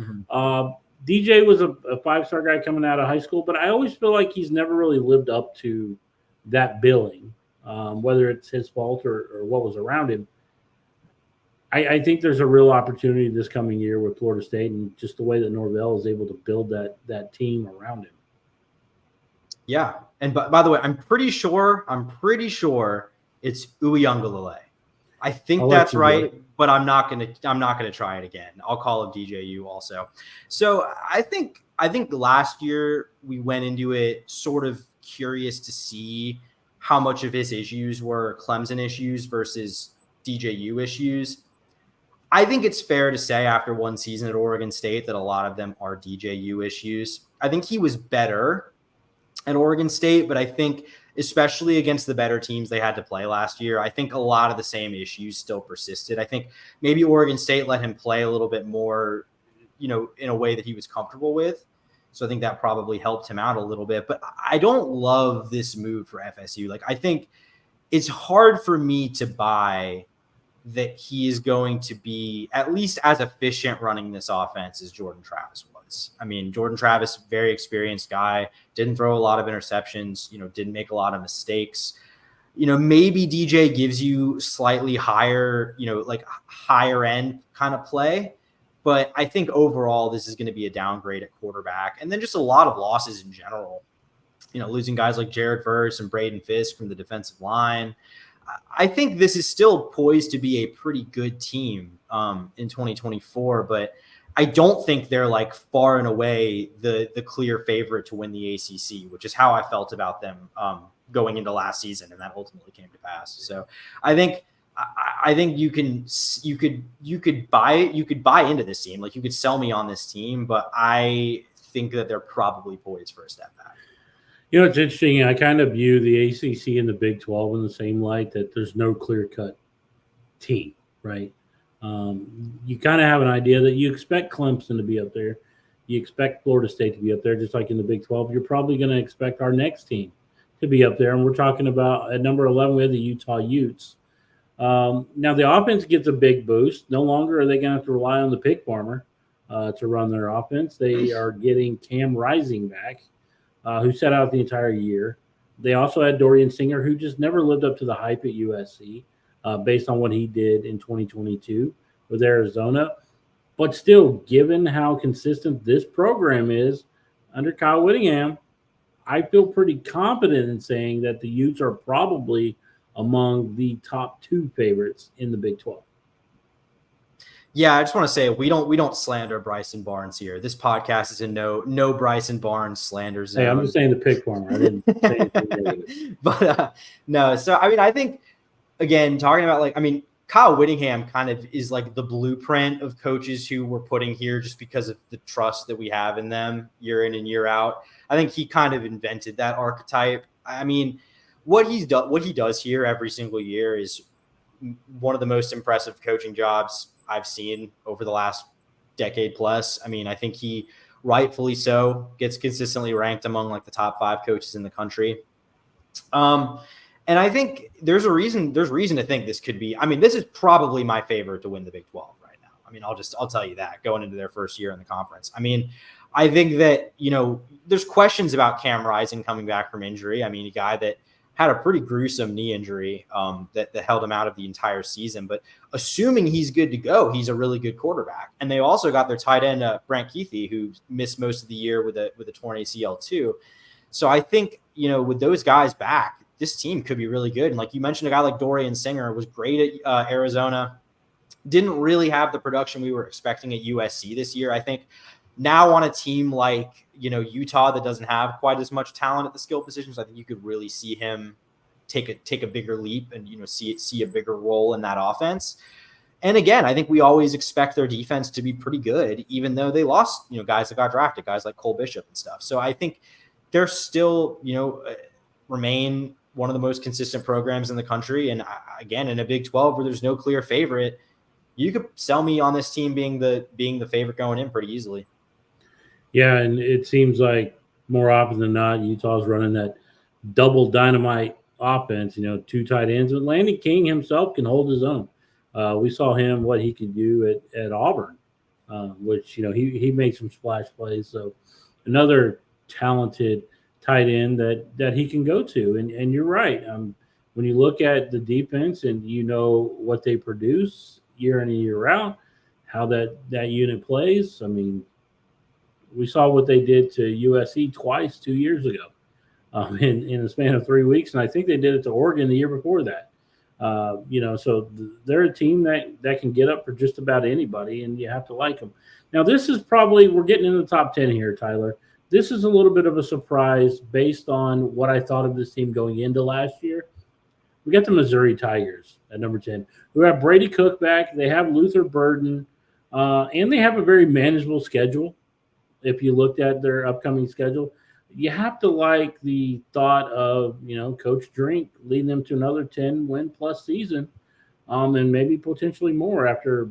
DJ was a 5-star guy coming out of high school, but I always feel like he's never really lived up to that billing, whether it's his fault or what was around him. I think there's a real opportunity this coming year with Florida State and just the way that Norvell is able to build that team around him. Yeah, and by the way, I'm pretty sure it's Uyunglele. I think that's right, but I'm not gonna try it again. I'll call it DJU also. So I think last year we went into it sort of curious to see how much of his issues were Clemson issues versus DJU issues. I think it's fair to say after one season at Oregon State that a lot of them are DJU issues. I think he was better at Oregon State, but I think especially against the better teams they had to play last year, I think a lot of the same issues still persisted. I think maybe Oregon State let him play a little bit more, in a way that he was comfortable with. So I think that probably helped him out a little bit. But I don't love this move for FSU. Like, I think it's hard for me to buy that he is going to be at least as efficient running this offense as Jordan Travis was. I mean, Jordan Travis, very experienced guy, didn't throw a lot of interceptions, didn't make a lot of mistakes. Maybe DJ gives you slightly higher, like higher end kind of play. But I think overall, this is going to be a downgrade at quarterback. And then just a lot of losses in general, losing guys like Jared Verse and Braden Fisk from the defensive line. I think this is still poised to be a pretty good team in 2024, but I don't think they're like far and away the clear favorite to win the ACC, which is how I felt about them going into last season, and that ultimately came to pass. So I think you could buy into this team, like you could sell me on this team, but I think that they're probably poised for a step back. It's interesting. I kind of view the ACC and the Big 12 in the same light, that there's no clear-cut team, right? You kind of have an idea that you expect Clemson to be up there. You expect Florida State to be up there, just like in the Big 12. You're probably going to expect our next team to be up there, and we're talking about at number 11, we have the Utah Utes. Now, the offense gets a big boost. No longer are they going to have to rely on the pig farmer to run their offense. They are getting Cam Rising back, who sat out the entire year. They also had Dorian Singer, who just never lived up to the hype at USC based on what he did in 2022 with Arizona. But still, given how consistent this program is under Kyle Whittingham, I feel pretty confident in saying that the Utes are probably among the top two favorites in the Big 12. Yeah, I just want to say we don't slander Bryson Barnes here. This podcast is in no Bryson Barnes slander zone. Hey, I'm just saying the pig farmer. I didn't say anything negative. But no, so I mean, I think again, talking about Kyle Whittingham kind of is like the blueprint of coaches who we're putting here just because of the trust that we have in them year in and year out. I think he kind of invented that archetype. I mean, what he does here every single year is one of the most impressive coaching jobs I've seen over the last decade plus. I mean, I think he rightfully so gets consistently ranked among like the top 5 coaches in the country. And I think there's reason to think this could be, this is probably my favorite to win the Big 12 right now. I mean, I'll tell you that going into their first year in the conference. I mean, I think that, there's questions about Cam Rising coming back from injury. I mean, a guy that had a pretty gruesome knee injury that held him out of the entire season. But assuming he's good to go, he's a really good quarterback. And they also got their tight end, Brant Kuithe, who missed most of the year with a torn ACL too. So I think, with those guys back, this team could be really good. And like you mentioned, a guy like Dorian Singer was great at Arizona. Didn't really have the production we were expecting at USC this year. I think now on a team like, Utah that doesn't have quite as much talent at the skill positions, I think you could really see him take a bigger leap and, see a bigger role in that offense. And again, I think we always expect their defense to be pretty good, even though they lost, guys that got drafted, guys like Cole Bishop and stuff. So I think they're still, remain one of the most consistent programs in the country. And again, in a Big 12 where there's no clear favorite, you could sell me on this team being the favorite going in pretty easily. Yeah, and it seems like more often than not, Utah's running that double dynamite offense, 2 tight ends. But Landon King himself can hold his own. We saw him, what he could do at Auburn, which, he made some splash plays. So another talented tight end that he can go to. And you're right. When you look at the defense and what they produce year in and year out, how that unit plays, we saw what they did to USC twice 2 years ago in the span of 3 weeks. And I think they did it to Oregon the year before that. So they're a team that can get up for just about anybody, and you have to like them. Now, this is probably, we're getting into the top 10 here, Tyler. This is a little bit of a surprise based on what I thought of this team going into last year. We got the Missouri Tigers at number 10, who have Brady Cook back. They have Luther Burden, and they have a very manageable schedule. If you looked at their upcoming schedule, you have to like the thought of, Coach Drink leading them to another 10 win plus season, and maybe potentially more after,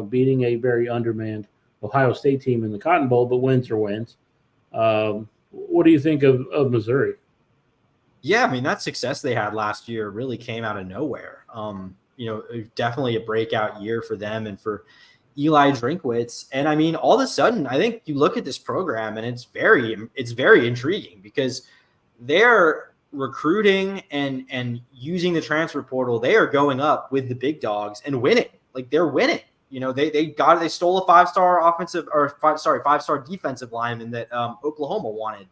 beating a very undermanned Ohio State team in the Cotton Bowl, but wins are wins. What do you think of Missouri? Yeah, I mean, that success they had last year really came out of nowhere. Definitely a breakout year for them and for Eli Drinkwitz. And I mean, all of a sudden, I think you look at this program and it's very intriguing because they're recruiting and using the transfer portal. They are going up with the big dogs and winning. Like they're winning. They stole a 5-star defensive lineman that Oklahoma wanted.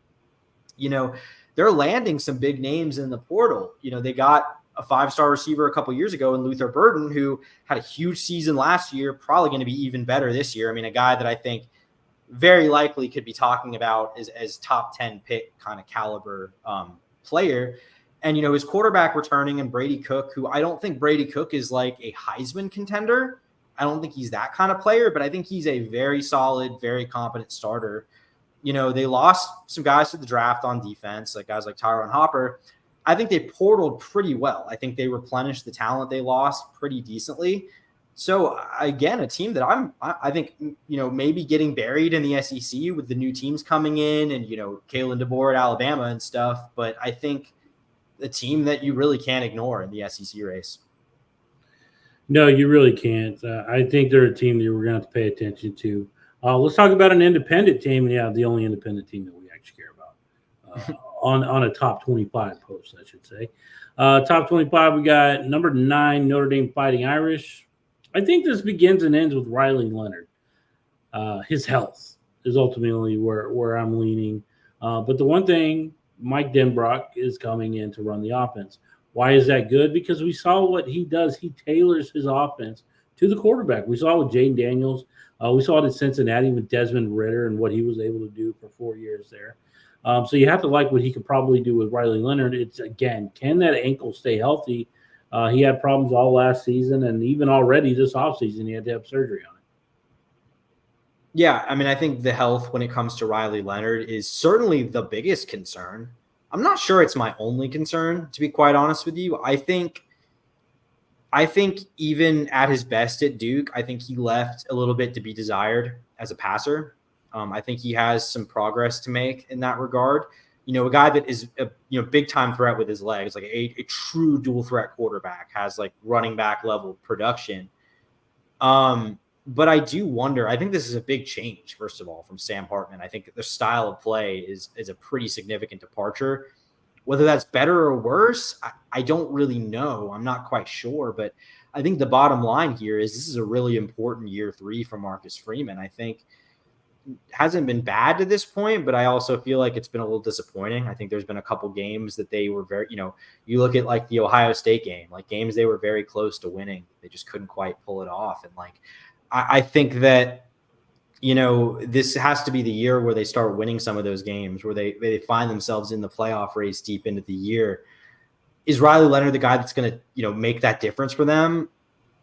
You know, they're landing some big names in the portal. They got a 5-star receiver a couple years ago in Luther Burden, who had a huge season last year, probably going to be even better this year. I mean, a guy that I think very likely could be talking about as top 10 pick kind of caliber player. And, his quarterback returning and Brady Cook, who I don't think Brady Cook is like a Heisman contender. I don't think he's that kind of player, but I think he's a very solid, very competent starter. They lost some guys to the draft on defense, like guys like Tyron Hopper. I think they portaled pretty well. I think they replenished the talent they lost pretty decently. So again, a team that I think, maybe getting buried in the SEC with the new teams coming in and, Kalen DeBoer at Alabama and stuff. But I think the team that you really can't ignore in the SEC race. No, you really can't. I think they're a team that we're going to have to pay attention to. Let's talk about an independent team. Yeah, the only independent team that we actually care about on a top 25 post, I should say. Top 25, we got number 9, Notre Dame Fighting Irish. I think this begins and ends with Riley Leonard. His health is ultimately where I'm leaning. But the one thing, Mike Denbrock is coming in to run the offense. Why is that good? Because we saw what he does. He tailors his offense to the quarterback. We saw with Jaden Daniels. We saw it in Cincinnati with Desmond Ritter and what he was able to do for 4 years there. So you have to like what he could probably do with Riley Leonard. It's, again, can that ankle stay healthy? He had problems all last season, and even already this offseason, he had to have surgery on it. Yeah, I mean, I think the health when it comes to Riley Leonard is certainly the biggest concern. I'm not sure it's my only concern, to be quite honest with you. I think even at his best at Duke, I think he left a little bit to be desired as a passer. I think he has some progress to make in that regard. A guy that is a big time threat with his legs, like a true dual threat quarterback, has like running back level production. But I do wonder, I think this is a big change, first of all, from Sam Hartman. I think the style of play is a pretty significant departure. Whether that's better or worse, I don't really know. I'm not quite sure. But I think the bottom line here is this is a really important year 3 for Marcus Freeman. I think hasn't been bad to this point, but I also feel like it's been a little disappointing. I think there's been a couple games that they were very, you look at like the Ohio State game, like games they were very close to winning. They just couldn't quite pull it off. And like, I think that, this has to be the year where they start winning some of those games, where they find themselves in the playoff race deep into the year. Is Riley Leonard the guy that's going to, make that difference for them?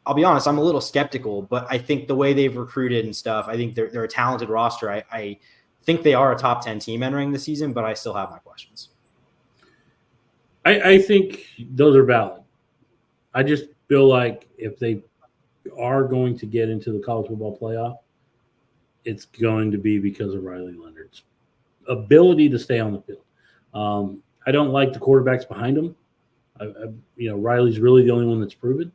I'll be honest, I'm a little skeptical, but I think the way they've recruited and stuff, I think they're a talented roster. I think they are a top 10 team entering the season, but I still have my questions. I think those are valid. I just feel like if they are going to get into the college football playoff, it's going to be because of Riley Leonard's ability to stay on the field. I don't like the quarterbacks behind him. Riley's really the only one that's proven.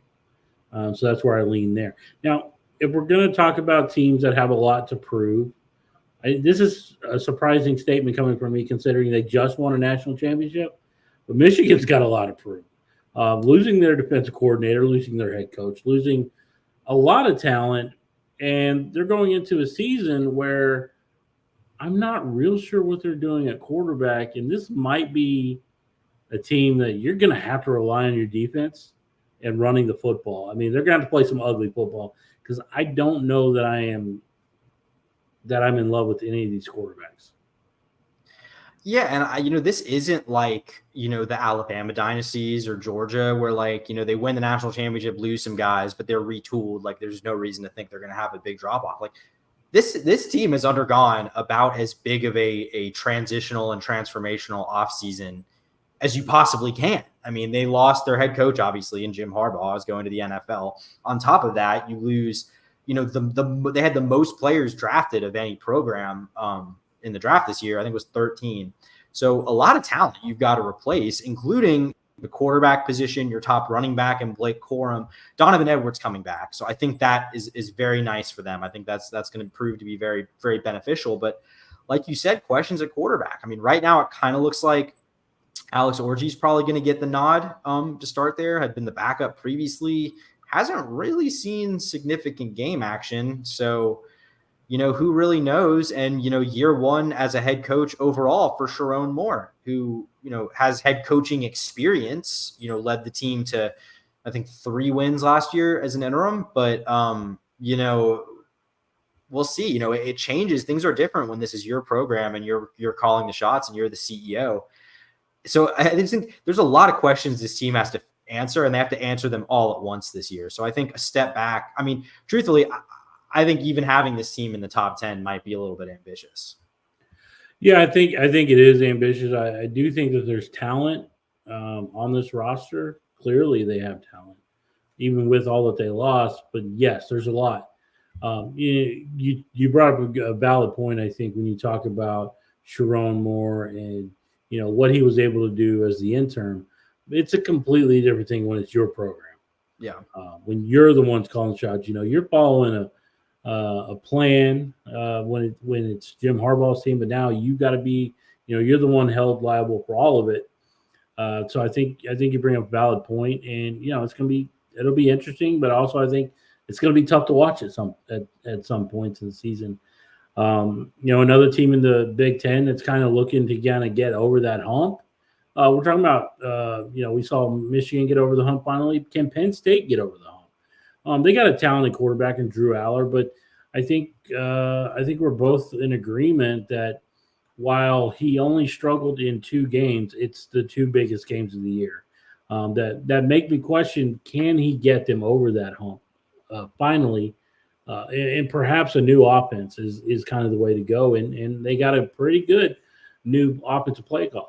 So that's where I lean there. Now, if we're going to talk about teams that have a lot to prove, this is a surprising statement coming from me considering they just won a national championship. But Michigan's got a lot to prove. Losing their defensive coordinator, losing their head coach, losing a lot of talent, and they're going into a season where I'm not real sure what they're doing at quarterback, and this might be a team that you're going to have to rely on your defense and running the football. I mean, they're going to have to play some ugly football because I don't know that I'm in love with any of these quarterbacks. Yeah, and this isn't like, the Alabama dynasties or Georgia where like, they win the national championship, lose some guys, but they're retooled. Like there's no reason to think they're going to have a big drop off. Like this team has undergone about as big of a transitional and transformational offseason as you possibly can. I mean, they lost their head coach, obviously, and Jim Harbaugh is going to the NFL. On top of that, you lose, they had the most players drafted of any program in the draft this year. I think it was 13. So a lot of talent you've got to replace, including the quarterback position, your top running back, and Blake Corum. Donovan Edwards coming back. So I think that is very nice for them. I think that's going to prove to be very, very beneficial. But like you said, questions at quarterback. I mean, right now it kind of looks like Alex Orji's probably going to get the nod to start there. Had been the backup previously. Hasn't really seen significant game action. So, who really knows? And, year one as a head coach overall for Sharon Moore, who, has head coaching experience, led the team to, I think, 3 wins last year as an interim. But, we'll see. It changes. Things are different when this is your program and you're calling the shots and you're the CEO. So I think there's a lot of questions this team has to answer, and they have to answer them all at once this year. So I think a step back. I mean, truthfully, I think even having this team in the top 10 might be a little bit ambitious. Yeah, I think it is ambitious. I do think that there's talent on this roster. Clearly, they have talent, even with all that they lost. But yes, there's a lot. You brought up a valid point, I think, when you talk about Sharon Moore and what he was able to do as the intern. It's a completely different thing when it's your program. Yeah. When you're the ones calling shots, you're following a plan when it's Jim Harbaugh's team, but now you got to be, you're the one held liable for all of it. So I think you bring up a valid point, and it'll be interesting, but also I think it's going to be tough to watch at some points in the season. Another team in the Big Ten that's kind of looking to kind of get over that hump. We're talking about, we saw Michigan get over the hump finally. Can Penn State get over the hump? They got a talented quarterback in Drew Aller, but I think we're both in agreement that while he only struggled in 2 games, it's the 2 biggest games of the year that make me question: can he get them over that hump finally? And perhaps a new offense is kind of the way to go, and they got a pretty good new offensive play caller.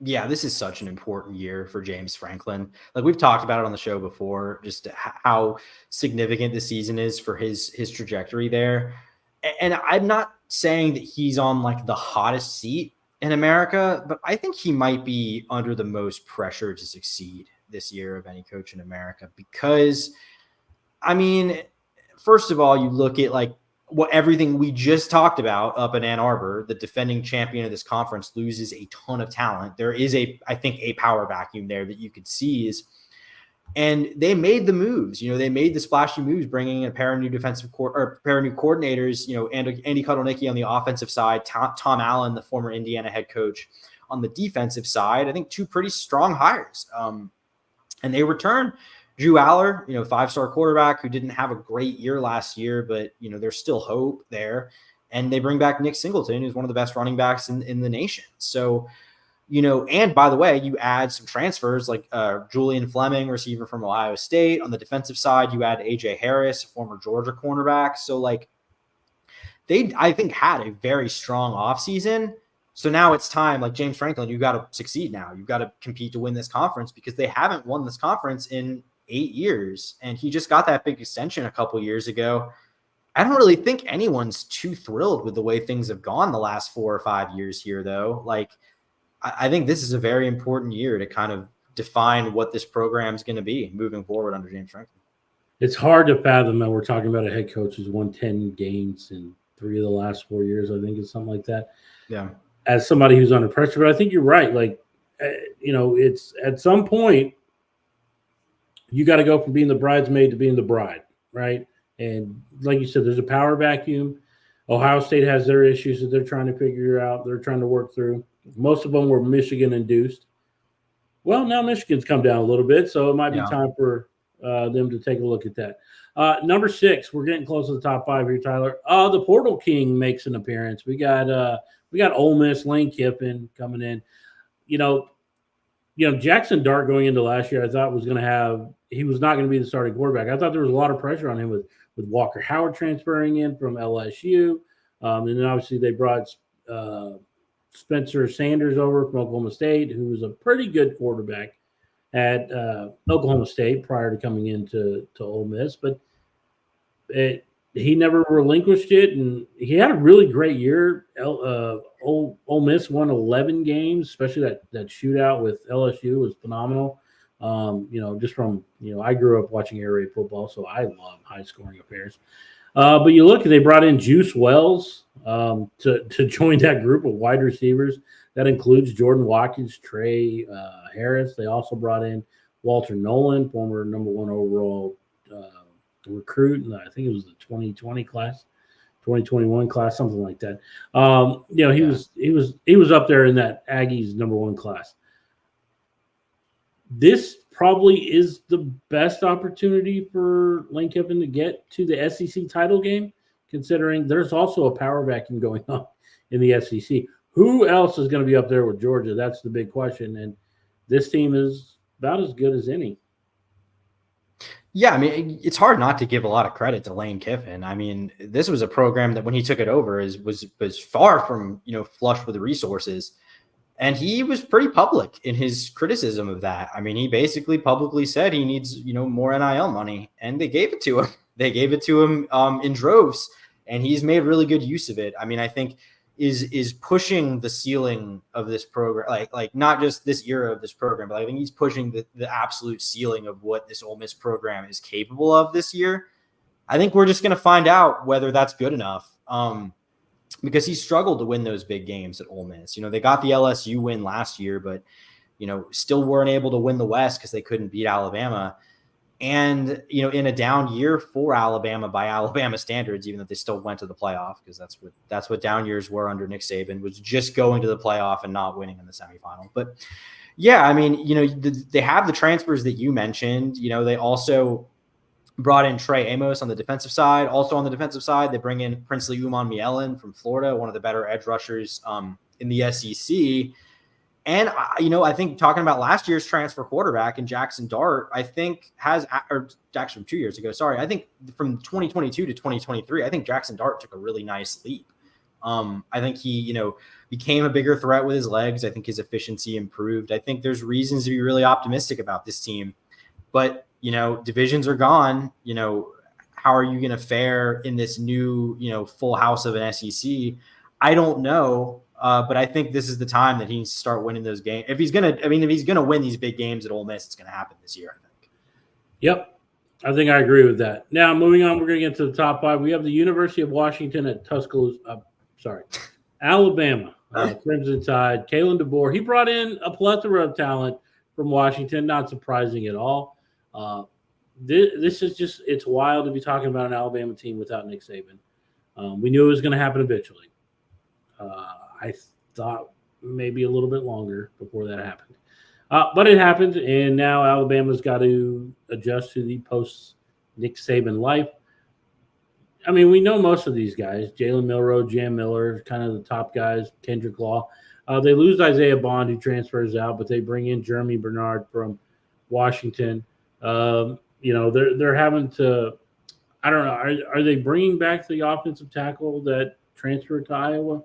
Yeah, this is such an important year for James Franklin. Like we've talked about it on the show before, just how significant the season is for his trajectory there. And I'm not saying that he's on like the hottest seat in America, but I think he might be under the most pressure to succeed this year of any coach in America because, I mean, first of all, you look at like everything we just talked about up in Ann Arbor, the defending champion of this conference loses a ton of talent. There is I think a power vacuum there that you could seize. And they made the moves, they made the splashy moves, bringing in a pair of new coordinators, Andy Kotelnicki on the offensive side, Tom Allen, the former Indiana head coach, on the defensive side. I think 2 pretty strong hires. And they return Drew Aller, 5-star quarterback who didn't have a great year last year, but, there's still hope there. And they bring back Nick Singleton, who's one of the best running backs in the nation. So, and by the way, you add some transfers like Julian Fleming, receiver from Ohio State. On the defensive side, you add A.J. Harris, a former Georgia cornerback. So, like, they, I think, had a very strong offseason. So now it's time, like James Franklin, you got to succeed now. You've got to compete to win this conference because they haven't won this conference in 8 years. And he just got that big extension a couple years ago. I don't really think anyone's too thrilled with the way things have gone the last 4 or 5 years here, though. Like, I think this is a very important year to kind of define what this program is going to be moving forward under James Franklin. It's hard to fathom that we're talking about a head coach who's won 10 games in 3 of the last 4 years. I think it's something like that. Yeah. As somebody who's under pressure, but I think you're right. Like, it's at some point you got to go from being the bridesmaid to being the bride, right? And like you said, there's a power vacuum. Ohio State has their issues that they're trying to figure out. They're trying to work through. Most of them were Michigan induced. Well, now Michigan's come down a little bit, so it might be time for them to take a look at that. Number 6, we're getting close to the top 5 here, Tyler. The Portal King makes an appearance. We got Ole Miss, Lane Kiffin coming in. Jackson Dart going into last year, I thought was going to have he was not going to be the starting quarterback. I thought there was a lot of pressure on him with Walker Howard transferring in from LSU. And then obviously they brought Spencer Sanders over from Oklahoma State, who was a pretty good quarterback at Oklahoma State prior to coming into Ole Miss. But he never relinquished it, and he had a really great year. Ole Miss won 11 games, especially that shootout with LSU was phenomenal. Just from I grew up watching air raid football, so I love high scoring affairs. But you look, they brought in Juice Wells to join that group of wide receivers. That includes Jordan Watkins, Trey Harris. They also brought in Walter Nolan, former number 1 overall recruit, and I think it was the 2020 class, 2021 class, something like that. He was up there in that Aggies number 1 class. This probably is the best opportunity for Lane Kiffin to get to the SEC title game, considering there's also a power vacuum going on in the SEC. Who else is going to be up there with Georgia? That's the big question, and this team is about as good as any. Yeah, I mean, it's hard not to give a lot of credit to Lane Kiffin. I mean, this was a program that when he took it over was far from, flush with resources. And he was pretty public in his criticism of that. I mean, he basically publicly said he needs, more NIL money, and they gave it to him. They gave it to him in droves, and he's made really good use of it. I mean, I think is pushing the ceiling of this program, like not just this era of this program, but I think he's pushing the absolute ceiling of what this Ole Miss program is capable of this year. I think we're just going to find out whether that's good enough. Because he struggled to win those big games at Ole Miss. They got the LSU win last year, but, still weren't able to win the West because they couldn't beat Alabama. And, in a down year for Alabama by Alabama standards, even though they still went to the playoff, because that's what down years were under Nick Saban, was just going to the playoff and not winning in the semifinal. But yeah, I mean, they have the transfers that you mentioned. They also brought in Trey Amos on the defensive side. Also on the defensive side, they bring in Princely Uman-Mielen from Florida, one of the better edge rushers in the SEC. And, I think talking about last year's transfer quarterback in Jackson Dart, I think or actually 2 years ago, sorry. I think from 2022 to 2023, I think Jackson Dart took a really nice leap. I think he, became a bigger threat with his legs. I think his efficiency improved. I think there's reasons to be really optimistic about this team. But, divisions are gone. How are you going to fare in this new, full house of an SEC? I don't know. But I think this is the time that he needs to start winning those games. If he's going to win these big games at Ole Miss, it's going to happen this year, I think. Yep. I think I agree with that. Now, moving on, we're going to get to the top 5. We have the University of Washington at Alabama, Crimson Tide, Kalen DeBoer. He brought in a plethora of talent from Washington, not surprising at all. This is just, it's wild to be talking about an Alabama team without Nick Saban. We knew it was going to happen eventually. I thought maybe a little bit longer before that happened. But it happened, and now Alabama's got to adjust to the post-Nick Saban life. I mean, we know most of these guys. Jalen Milroe, Jam Miller, kind of the top guys, Kendrick Law. They lose Isaiah Bond, who transfers out, but they bring in Jeremy Bernard from Washington. They're having to – I don't know. Are they bringing back the offensive tackle that transferred to Iowa?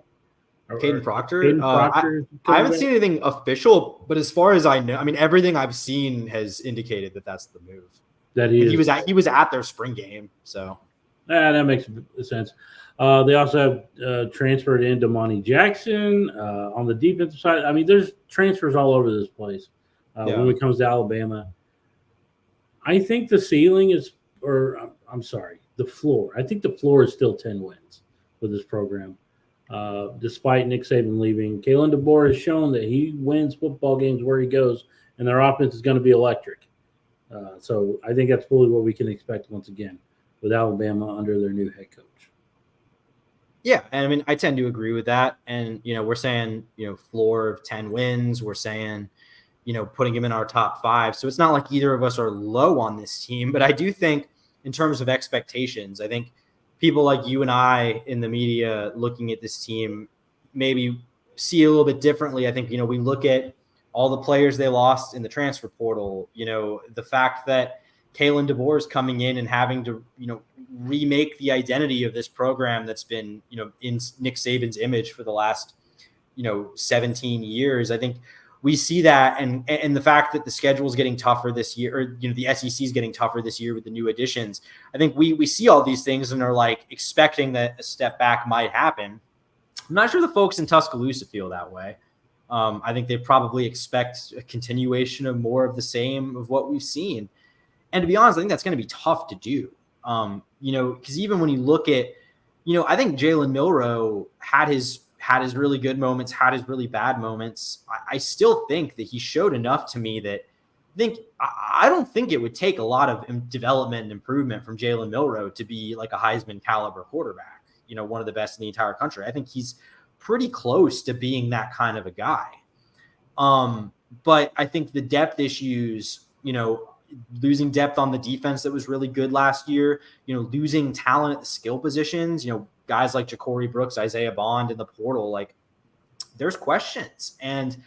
Caden Proctor? I haven't seen anything official, but as far as I know, I mean, everything I've seen has indicated that that's the move. That he was at their spring game, so that makes sense. They also have transferred in Damani Jackson on the defensive side. I mean, there's transfers all over this place when it comes to Alabama. I think the ceiling is, the floor. I think the floor is still 10 wins with this program. Despite Nick Saban leaving, Kalen DeBoer has shown that he wins football games where he goes, and their offense is going to be electric. So I think that's fully what we can expect once again with Alabama under their new head coach. Yeah, and I mean, I tend to agree with that. And, we're saying, floor of 10 wins. We're saying, putting him in our top 5. So it's not like either of us are low on this team. But I do think in terms of expectations, I think people like you and I in the media looking at this team maybe see a little bit differently. I think, we look at all the players they lost in the transfer portal, the fact that, Kalen DeBoer is coming in and having to, remake the identity of this program that's been, in Nick Saban's image for the last, 17 years. I think we see that, and the fact that the schedule is getting tougher this year, or the SEC is getting tougher this year with the new additions. I think we see all these things and are like expecting that a step back might happen. I'm not sure the folks in Tuscaloosa feel that way. I think they probably expect a continuation of more of the same of what we've seen. And to be honest, I think that's going to be tough to do. Because even when you look at, I think Jalen Milroe had his really good moments, had his really bad moments. I still think that he showed enough to me that I don't think it would take a lot of development and improvement from Jalen Milroe to be like a Heisman caliber quarterback, one of the best in the entire country. I think he's pretty close to being that kind of a guy. But I think the depth issues, losing depth on the defense that was really good last year, losing talent at the skill positions, guys like Ja'Cory Brooks, Isaiah Bond in the portal, like there's questions. And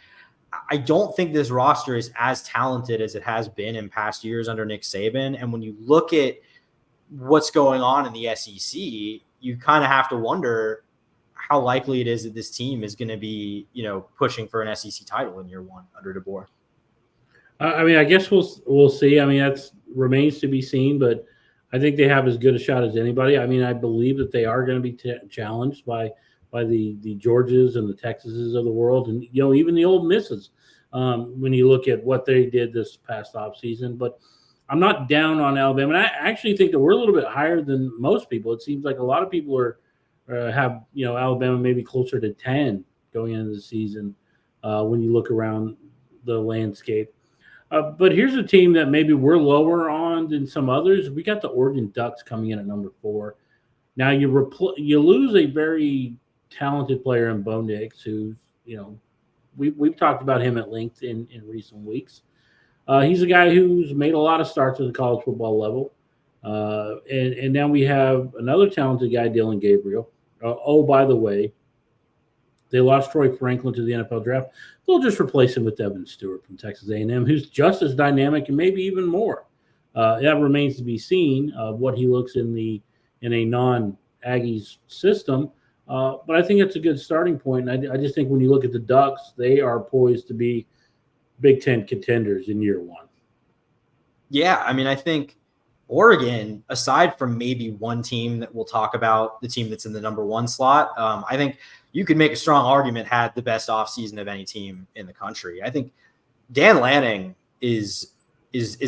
I don't think this roster is as talented as it has been in past years under Nick Saban. And when you look at what's going on in the SEC, you kind of have to wonder how likely it is that this team is going to be, pushing for an SEC title in year one under DeBoer. I guess we'll see. That remains to be seen, but I think they have as good a shot as anybody. I believe that they are going to be challenged by the Georgias and the Texases of the world, and even the Ole Misses. When you look at what they did this past offseason, but I'm not down on Alabama. And I actually think that we're a little bit higher than most people. It seems like a lot of people have Alabama maybe closer to 10 going into the season when you look around the landscape. But here's a team that maybe we're lower on than some others. We got the Oregon Ducks coming in at number 4. Now you lose a very talented player in Bo Nix, who's we've talked about him at length in recent weeks. He's a guy who's made a lot of starts at the college football level, and now we have another talented guy, Dylan Gabriel. By the way, they lost Troy Franklin to the NFL draft. They'll just replace him with Evan Stewart from Texas A&M, who's just as dynamic and maybe even more. That remains to be seen what he looks in a non-Aggies system. But I think it's a good starting point. And I just think when you look at the Ducks, they are poised to be Big Ten contenders in year one. Yeah, I think Oregon, aside from maybe one team that we'll talk about, the team that's in the number 1 slot, I think you could make a strong argument had the best offseason of any team in the country. I think Dan Lanning is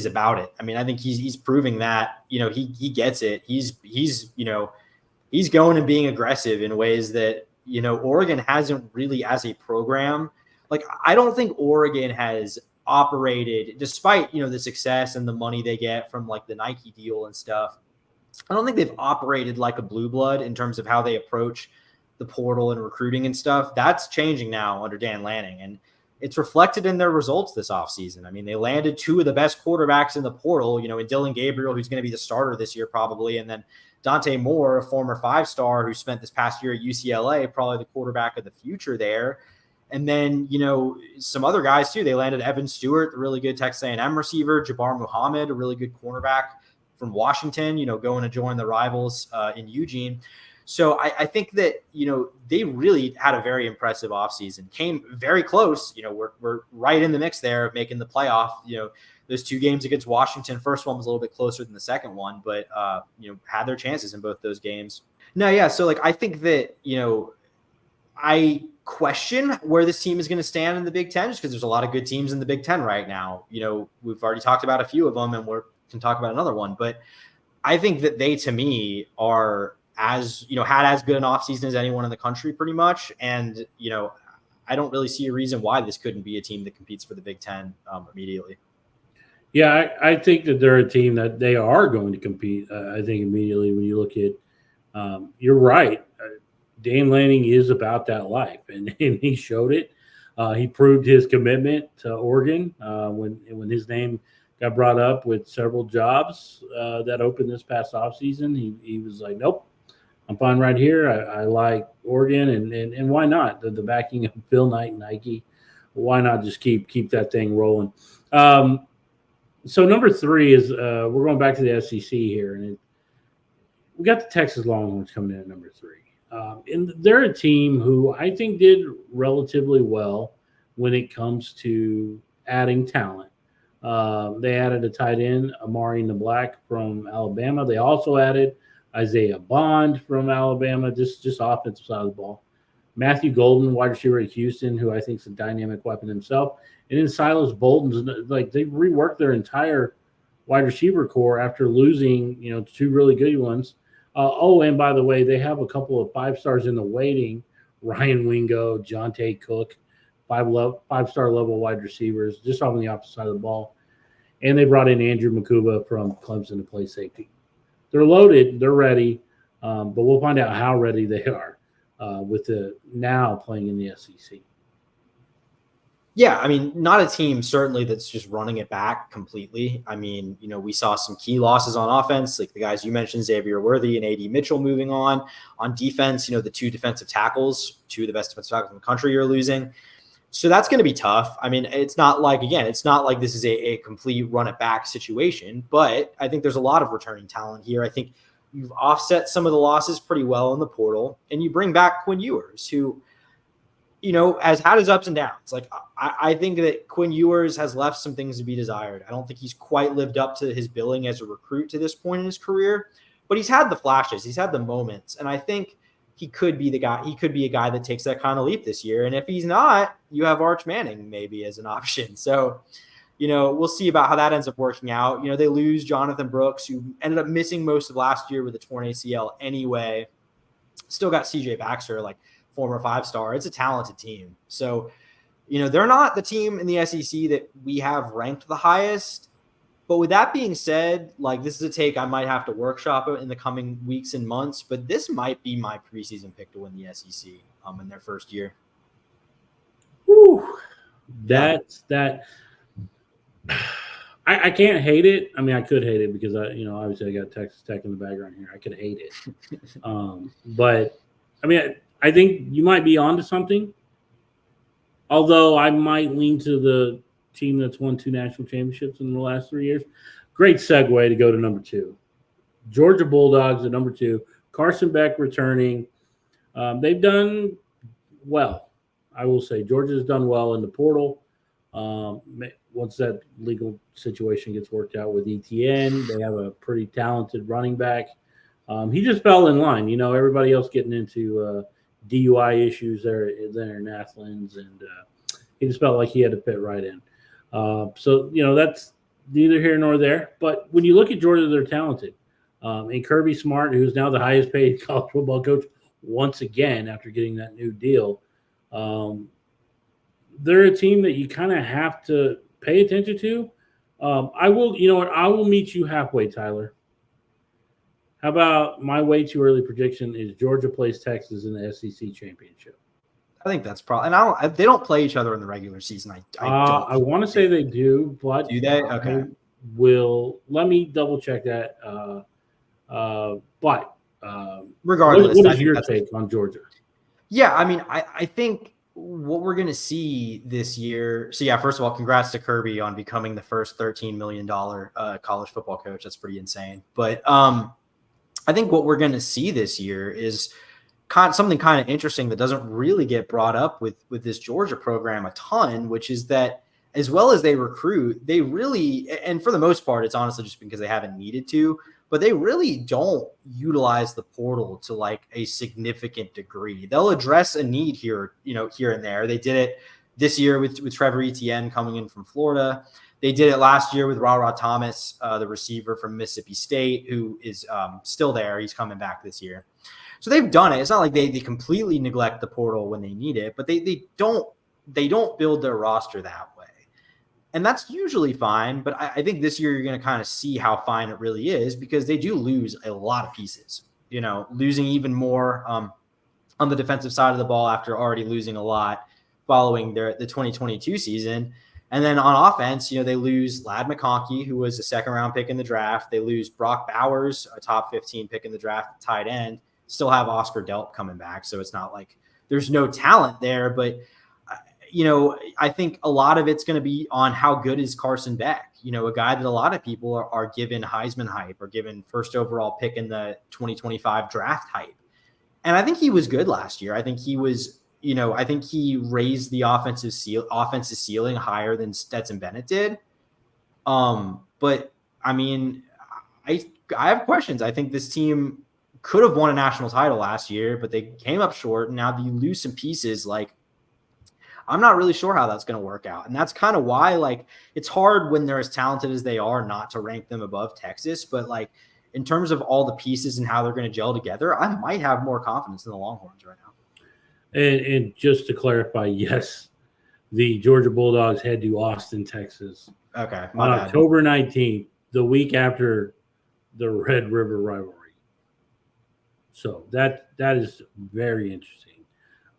about it. I think he's proving that, he gets it. He's going and being aggressive in ways that, Oregon hasn't really as a program. Like, I don't think Oregon has operated, despite, the success and the money they get from like the Nike deal and stuff. I don't think they've operated like a blue blood in terms of how they approach the portal and recruiting and stuff. That's changing now under Dan Lanning, and it's reflected in their results this offseason. They landed 2 of the best quarterbacks in the portal, in Dylan Gabriel, who's going to be the starter this year probably, and then Dante Moore, a former 5-star who spent this past year at UCLA, probably the quarterback of the future there. And then, some other guys too. They landed Evan Stewart, the really good Texas A&M receiver, Jabbar Muhammad, a really good cornerback from Washington, going to join the rivals in Eugene. So I think that, they really had a very impressive offseason, came very close. We're right in the mix there of making the playoff. Those 2 games against Washington, first one was a little bit closer than the second one, but, had their chances in both those games. No, yeah. So I think that, I question where this team is going to stand in the Big Ten, just because there's a lot of good teams in the Big Ten right now. We've already talked about a few of them, and we can talk about another one. But I think that they, to me, are had as good an offseason as anyone in the country pretty much. And, I don't really see a reason why this couldn't be a team that competes for the Big Ten immediately. Yeah, I think that they're a team that they are going to compete. I think immediately when you look at, you're right. Dan Lanning is about that life, and he showed it. He proved his commitment to Oregon when his name got brought up with several jobs that opened this past offseason. He was like, nope, I'm fine right here. I like Oregon, and why not? The backing of Bill Knight and Nike, why not just keep that thing rolling? So number 3 is we're going back to the SEC here, and we got the Texas Longhorns coming in at number 3. And they're a team who I think did relatively well when it comes to adding talent. They added a tight end, Amari Nablack from Alabama. They also added Isaiah Bond from Alabama, just offensive side of the ball. Matthew Golden, wide receiver at Houston, who I think is a dynamic weapon himself. And then Silas Bolton's, like, they reworked their entire wide receiver core after losing, 2 really good ones. And by the way, they have a couple of 5-stars in the waiting. Ryan Wingo, Jonte Cook, 5-star level wide receivers, just on the opposite side of the ball. And they brought in Andrew Makuba from Clemson to play safety. They're loaded. They're ready. But we'll find out how ready they are with the now playing in the SEC. Yeah, I mean, not a team certainly that's just running it back completely. I mean, we saw some key losses on offense, like the guys you mentioned, Xavier Worthy and A.D. Mitchell moving on. On defense, the 2 defensive tackles, 2 of the best defensive tackles in the country you're losing. So that's going to be tough. I mean, it's not like this is a complete run it back situation, but I think there's a lot of returning talent here. I think you've offset some of the losses pretty well in the portal, and you bring back Quinn Ewers, who, has had his ups and downs. Like, I think that Quinn Ewers has left some things to be desired. I don't think he's quite lived up to his billing as a recruit to this point in his career, but he's had the flashes. He's had the moments. And I think he could be the guy. He could be a guy that takes that kind of leap this year. And if he's not, you have Arch Manning maybe as an option. So, we'll see about how that ends up working out. They lose Jonathan Brooks, who ended up missing most of last year with a torn ACL anyway. Still got CJ Baxter, like, former 5-star. It's a talented team. So, they're not the team in the SEC that we have ranked the highest. But with that being said, like, this is a take I might have to workshop it in the coming weeks and months, but this might be my preseason pick to win the SEC in their first year. Whew. I can't hate it. I mean, I could hate it because obviously I got Texas Tech in the background here. I could hate it. But I mean, I think you might be onto something. Although I might lean to the team that's won 2 national championships in the last 3 years. Great segue to go to number 2. Georgia Bulldogs at number 2. Carson Beck returning. They've done well. I will say Georgia's done well in the portal. Once that legal situation gets worked out with ETN, they have a pretty talented running back. He just fell in line. Everybody else getting into DUI issues there in Athens, and he just felt like he had to fit right in. So that's neither here nor there. But when you look at Georgia, they're talented. And Kirby Smart, who's now the highest paid college football coach once again after getting that new deal, they're a team that you kind of have to pay attention to. I will meet you halfway, Tyler. How about my way too early prediction is Georgia plays Texas in the SEC championship? I think that's probably, and they don't play each other in the regular season. I want to say they do, but do they? Okay. Let me double check that. But regardless, what is your take on Georgia? Yeah, I mean, I think what we're going to see this year. So yeah, first of all, congrats to Kirby on becoming the first $13 million college football coach. That's pretty insane. But I think what we're going to see this year is something kind of interesting that doesn't really get brought up with this Georgia program a ton, which is that as well as they recruit, they really, and for the most part, it's honestly just because they haven't needed to, but they really don't utilize the portal to like a significant degree. They'll address a need here and there. They did it this year with Trevor Etienne coming in from Florida. They did it last year with Ra Thomas, the receiver from Mississippi State, who is still there. He's coming back this year. So they've done it. It's not like they completely neglect the portal when they need it, but they don't build their roster that way. And that's usually fine. But I think this year you're going to kind of see how fine it really is because they do lose a lot of pieces, losing even more on the defensive side of the ball after already losing a lot following the 2022 season. And then on offense, they lose Ladd McConkey, who was a second-round pick in the draft. They lose Brock Bowers, a top 15 pick in the draft, tight end. Still have Oscar Delp coming back, so it's not like there's no talent there. But, I think a lot of it's going to be on how good is Carson Beck. a guy that a lot of people are given Heisman hype or given first overall pick in the 2025 draft hype. And I think he was good last year. I think he was, I think he raised the offensive ceiling higher than Stetson Bennett did. But I mean, I have questions. I think this team could have won a national title last year, but they came up short. And now you lose some pieces. Like, I'm not really sure how that's going to work out. And that's kind of why, like, it's hard when they're as talented as they are not to rank them above Texas. But, like, in terms of all the pieces and how they're going to gel together, I might have more confidence in the Longhorns right now. And just to clarify, yes, the Georgia Bulldogs head to Austin, Texas. Okay. On October 19th, the week after the Red River rivalry. So that is very interesting.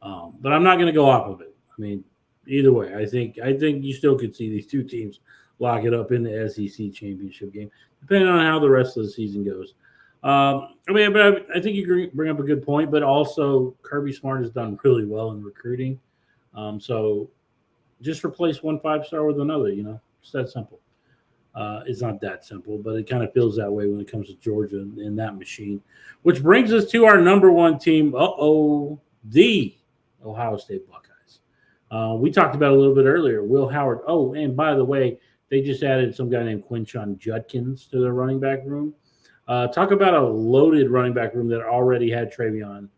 But I'm not going to go off of it. I mean, either way, I think you still could see these two teams lock it up in the SEC championship game, depending on how the rest of the season goes. I think you bring up a good point, but also Kirby Smart has done really well in recruiting. So just replace one 5-star with another, it's that simple. It's not that simple, but it kind of feels that way when it comes to Georgia and that machine, which brings us to our number one team. The Ohio State Buckeyes. We talked about it a little bit earlier. Will Howard. Oh, and by the way, they just added some guy named Quinshon Judkins to their running back room. Talk about a loaded running back room that already had Travion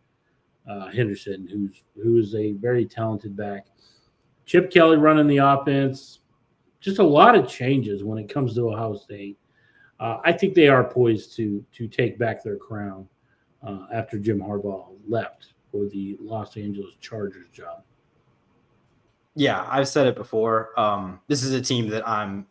Henderson, who is a very talented back. Chip Kelly running the offense. Just a lot of changes when it comes to Ohio State. I think they are poised to take back their crown after Jim Harbaugh left for the Los Angeles Chargers job. Yeah, I've said it before. This is a team that I'm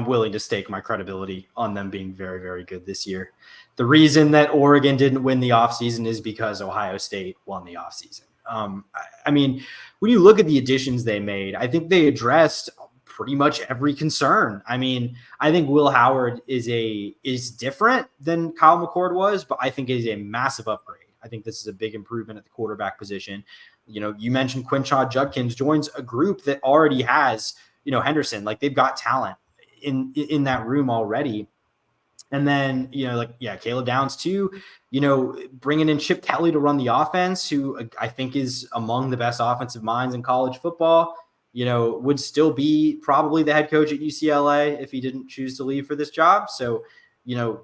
willing to stake my credibility on them being very, very good this year. The reason that Oregon didn't win the offseason is because Ohio State won the offseason. I mean, when you look at the additions they made, I think they addressed pretty much every concern. I mean, I think Will Howard is different than Kyle McCord was, but I think it is a massive upgrade. I think this is a big improvement at the quarterback position. You mentioned Quinshon Judkins joins a group that already has, Henderson. Like, they've got talent in that room already. And then, Caleb Downs too, bringing in Chip Kelly to run the offense, who I think is among the best offensive minds in college football, would still be probably the head coach at UCLA if he didn't choose to leave for this job. So,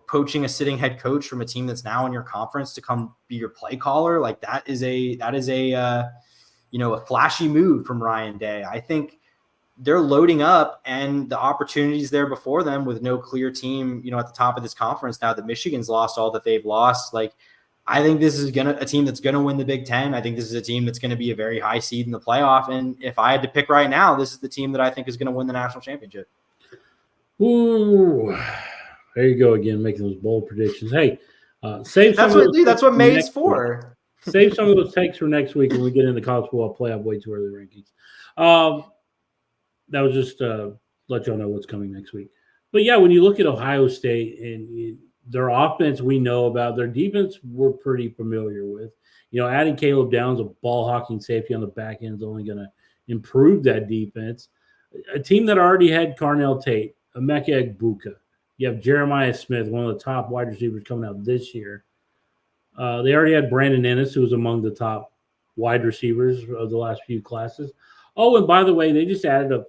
poaching a sitting head coach from a team that's now in your conference to come be your play caller, like that is a flashy move from Ryan Day. I think they're loading up, and the opportunities there before them with no clear team, at the top of this conference now that Michigan's lost all that they've lost. Like, I think this is a team that's going to win the Big Ten. I think this is a team that's going to be a very high seed in the playoff. And if I had to pick right now, this is the team that I think is going to win the national championship. Ooh. There you go again, making those bold predictions. Hey, save some. That's what May's for. Save some of those takes for next week when we get into college football playoff way too early rankings. That was just let y'all know what's coming next week. But yeah, when you look at Ohio State and their offense, we know about their defense. We're pretty familiar with. Adding Caleb Downs, a ball hawking safety on the back end, is only going to improve that defense. A team that already had Carnell Tate, Emeka Egbuka. You have Jeremiah Smith, one of the top wide receivers coming out this year. They already had Brandon Ennis, who was among the top wide receivers of the last few classes. Oh, and by the way, they just added a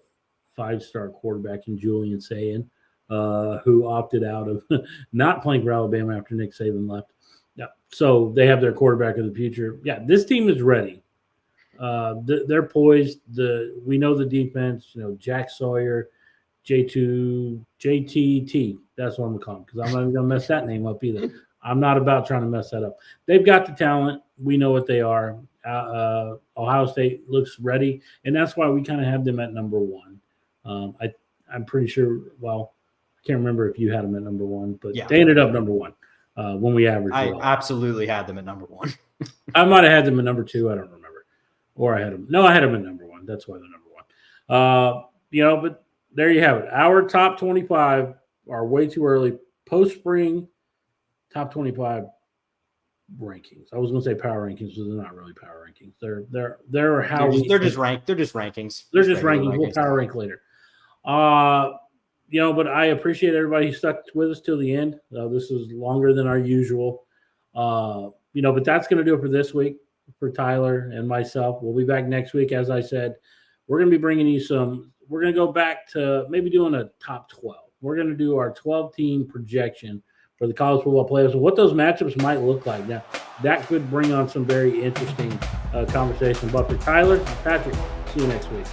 5-star quarterback in Julian Sayin, who opted out of not playing for Alabama after Nick Saban left. Yeah, so they have their quarterback of the future. Yeah, this team is ready. They're poised. We know the defense. Jack Sawyer, JTT. That's what I'm going to call him, because I'm not even going to mess that name up either. I'm not about trying to mess that up. They've got the talent. We know what they are. Ohio State looks ready, and that's why we kind of have them at number one. I'm pretty sure. Well, I can't remember if you had them at number one, but yeah, they ended up number one when we averaged. I absolutely had them at number one. I might have had them at number two. I don't remember, or I had them. No, I had them at number one. That's why they're number one. But there you have it. Our top 25 are way too early. Post-spring top 25 rankings. I was going to say power rankings, but they're not really power rankings. They're just rankings. They're just rankings. They're just rankings. We'll power rank later. But I appreciate everybody who stuck with us till the end. This is longer than our usual. But that's going to do it for this week for Tyler and myself. We'll be back next week. As I said, we're going to be bringing you we're going to go back to maybe doing a top 12. We're going to do our 12-team projection for the college football playoffs and what those matchups might look like. Now, that could bring on some very interesting conversation. But for Tyler, Patrick, see you next week.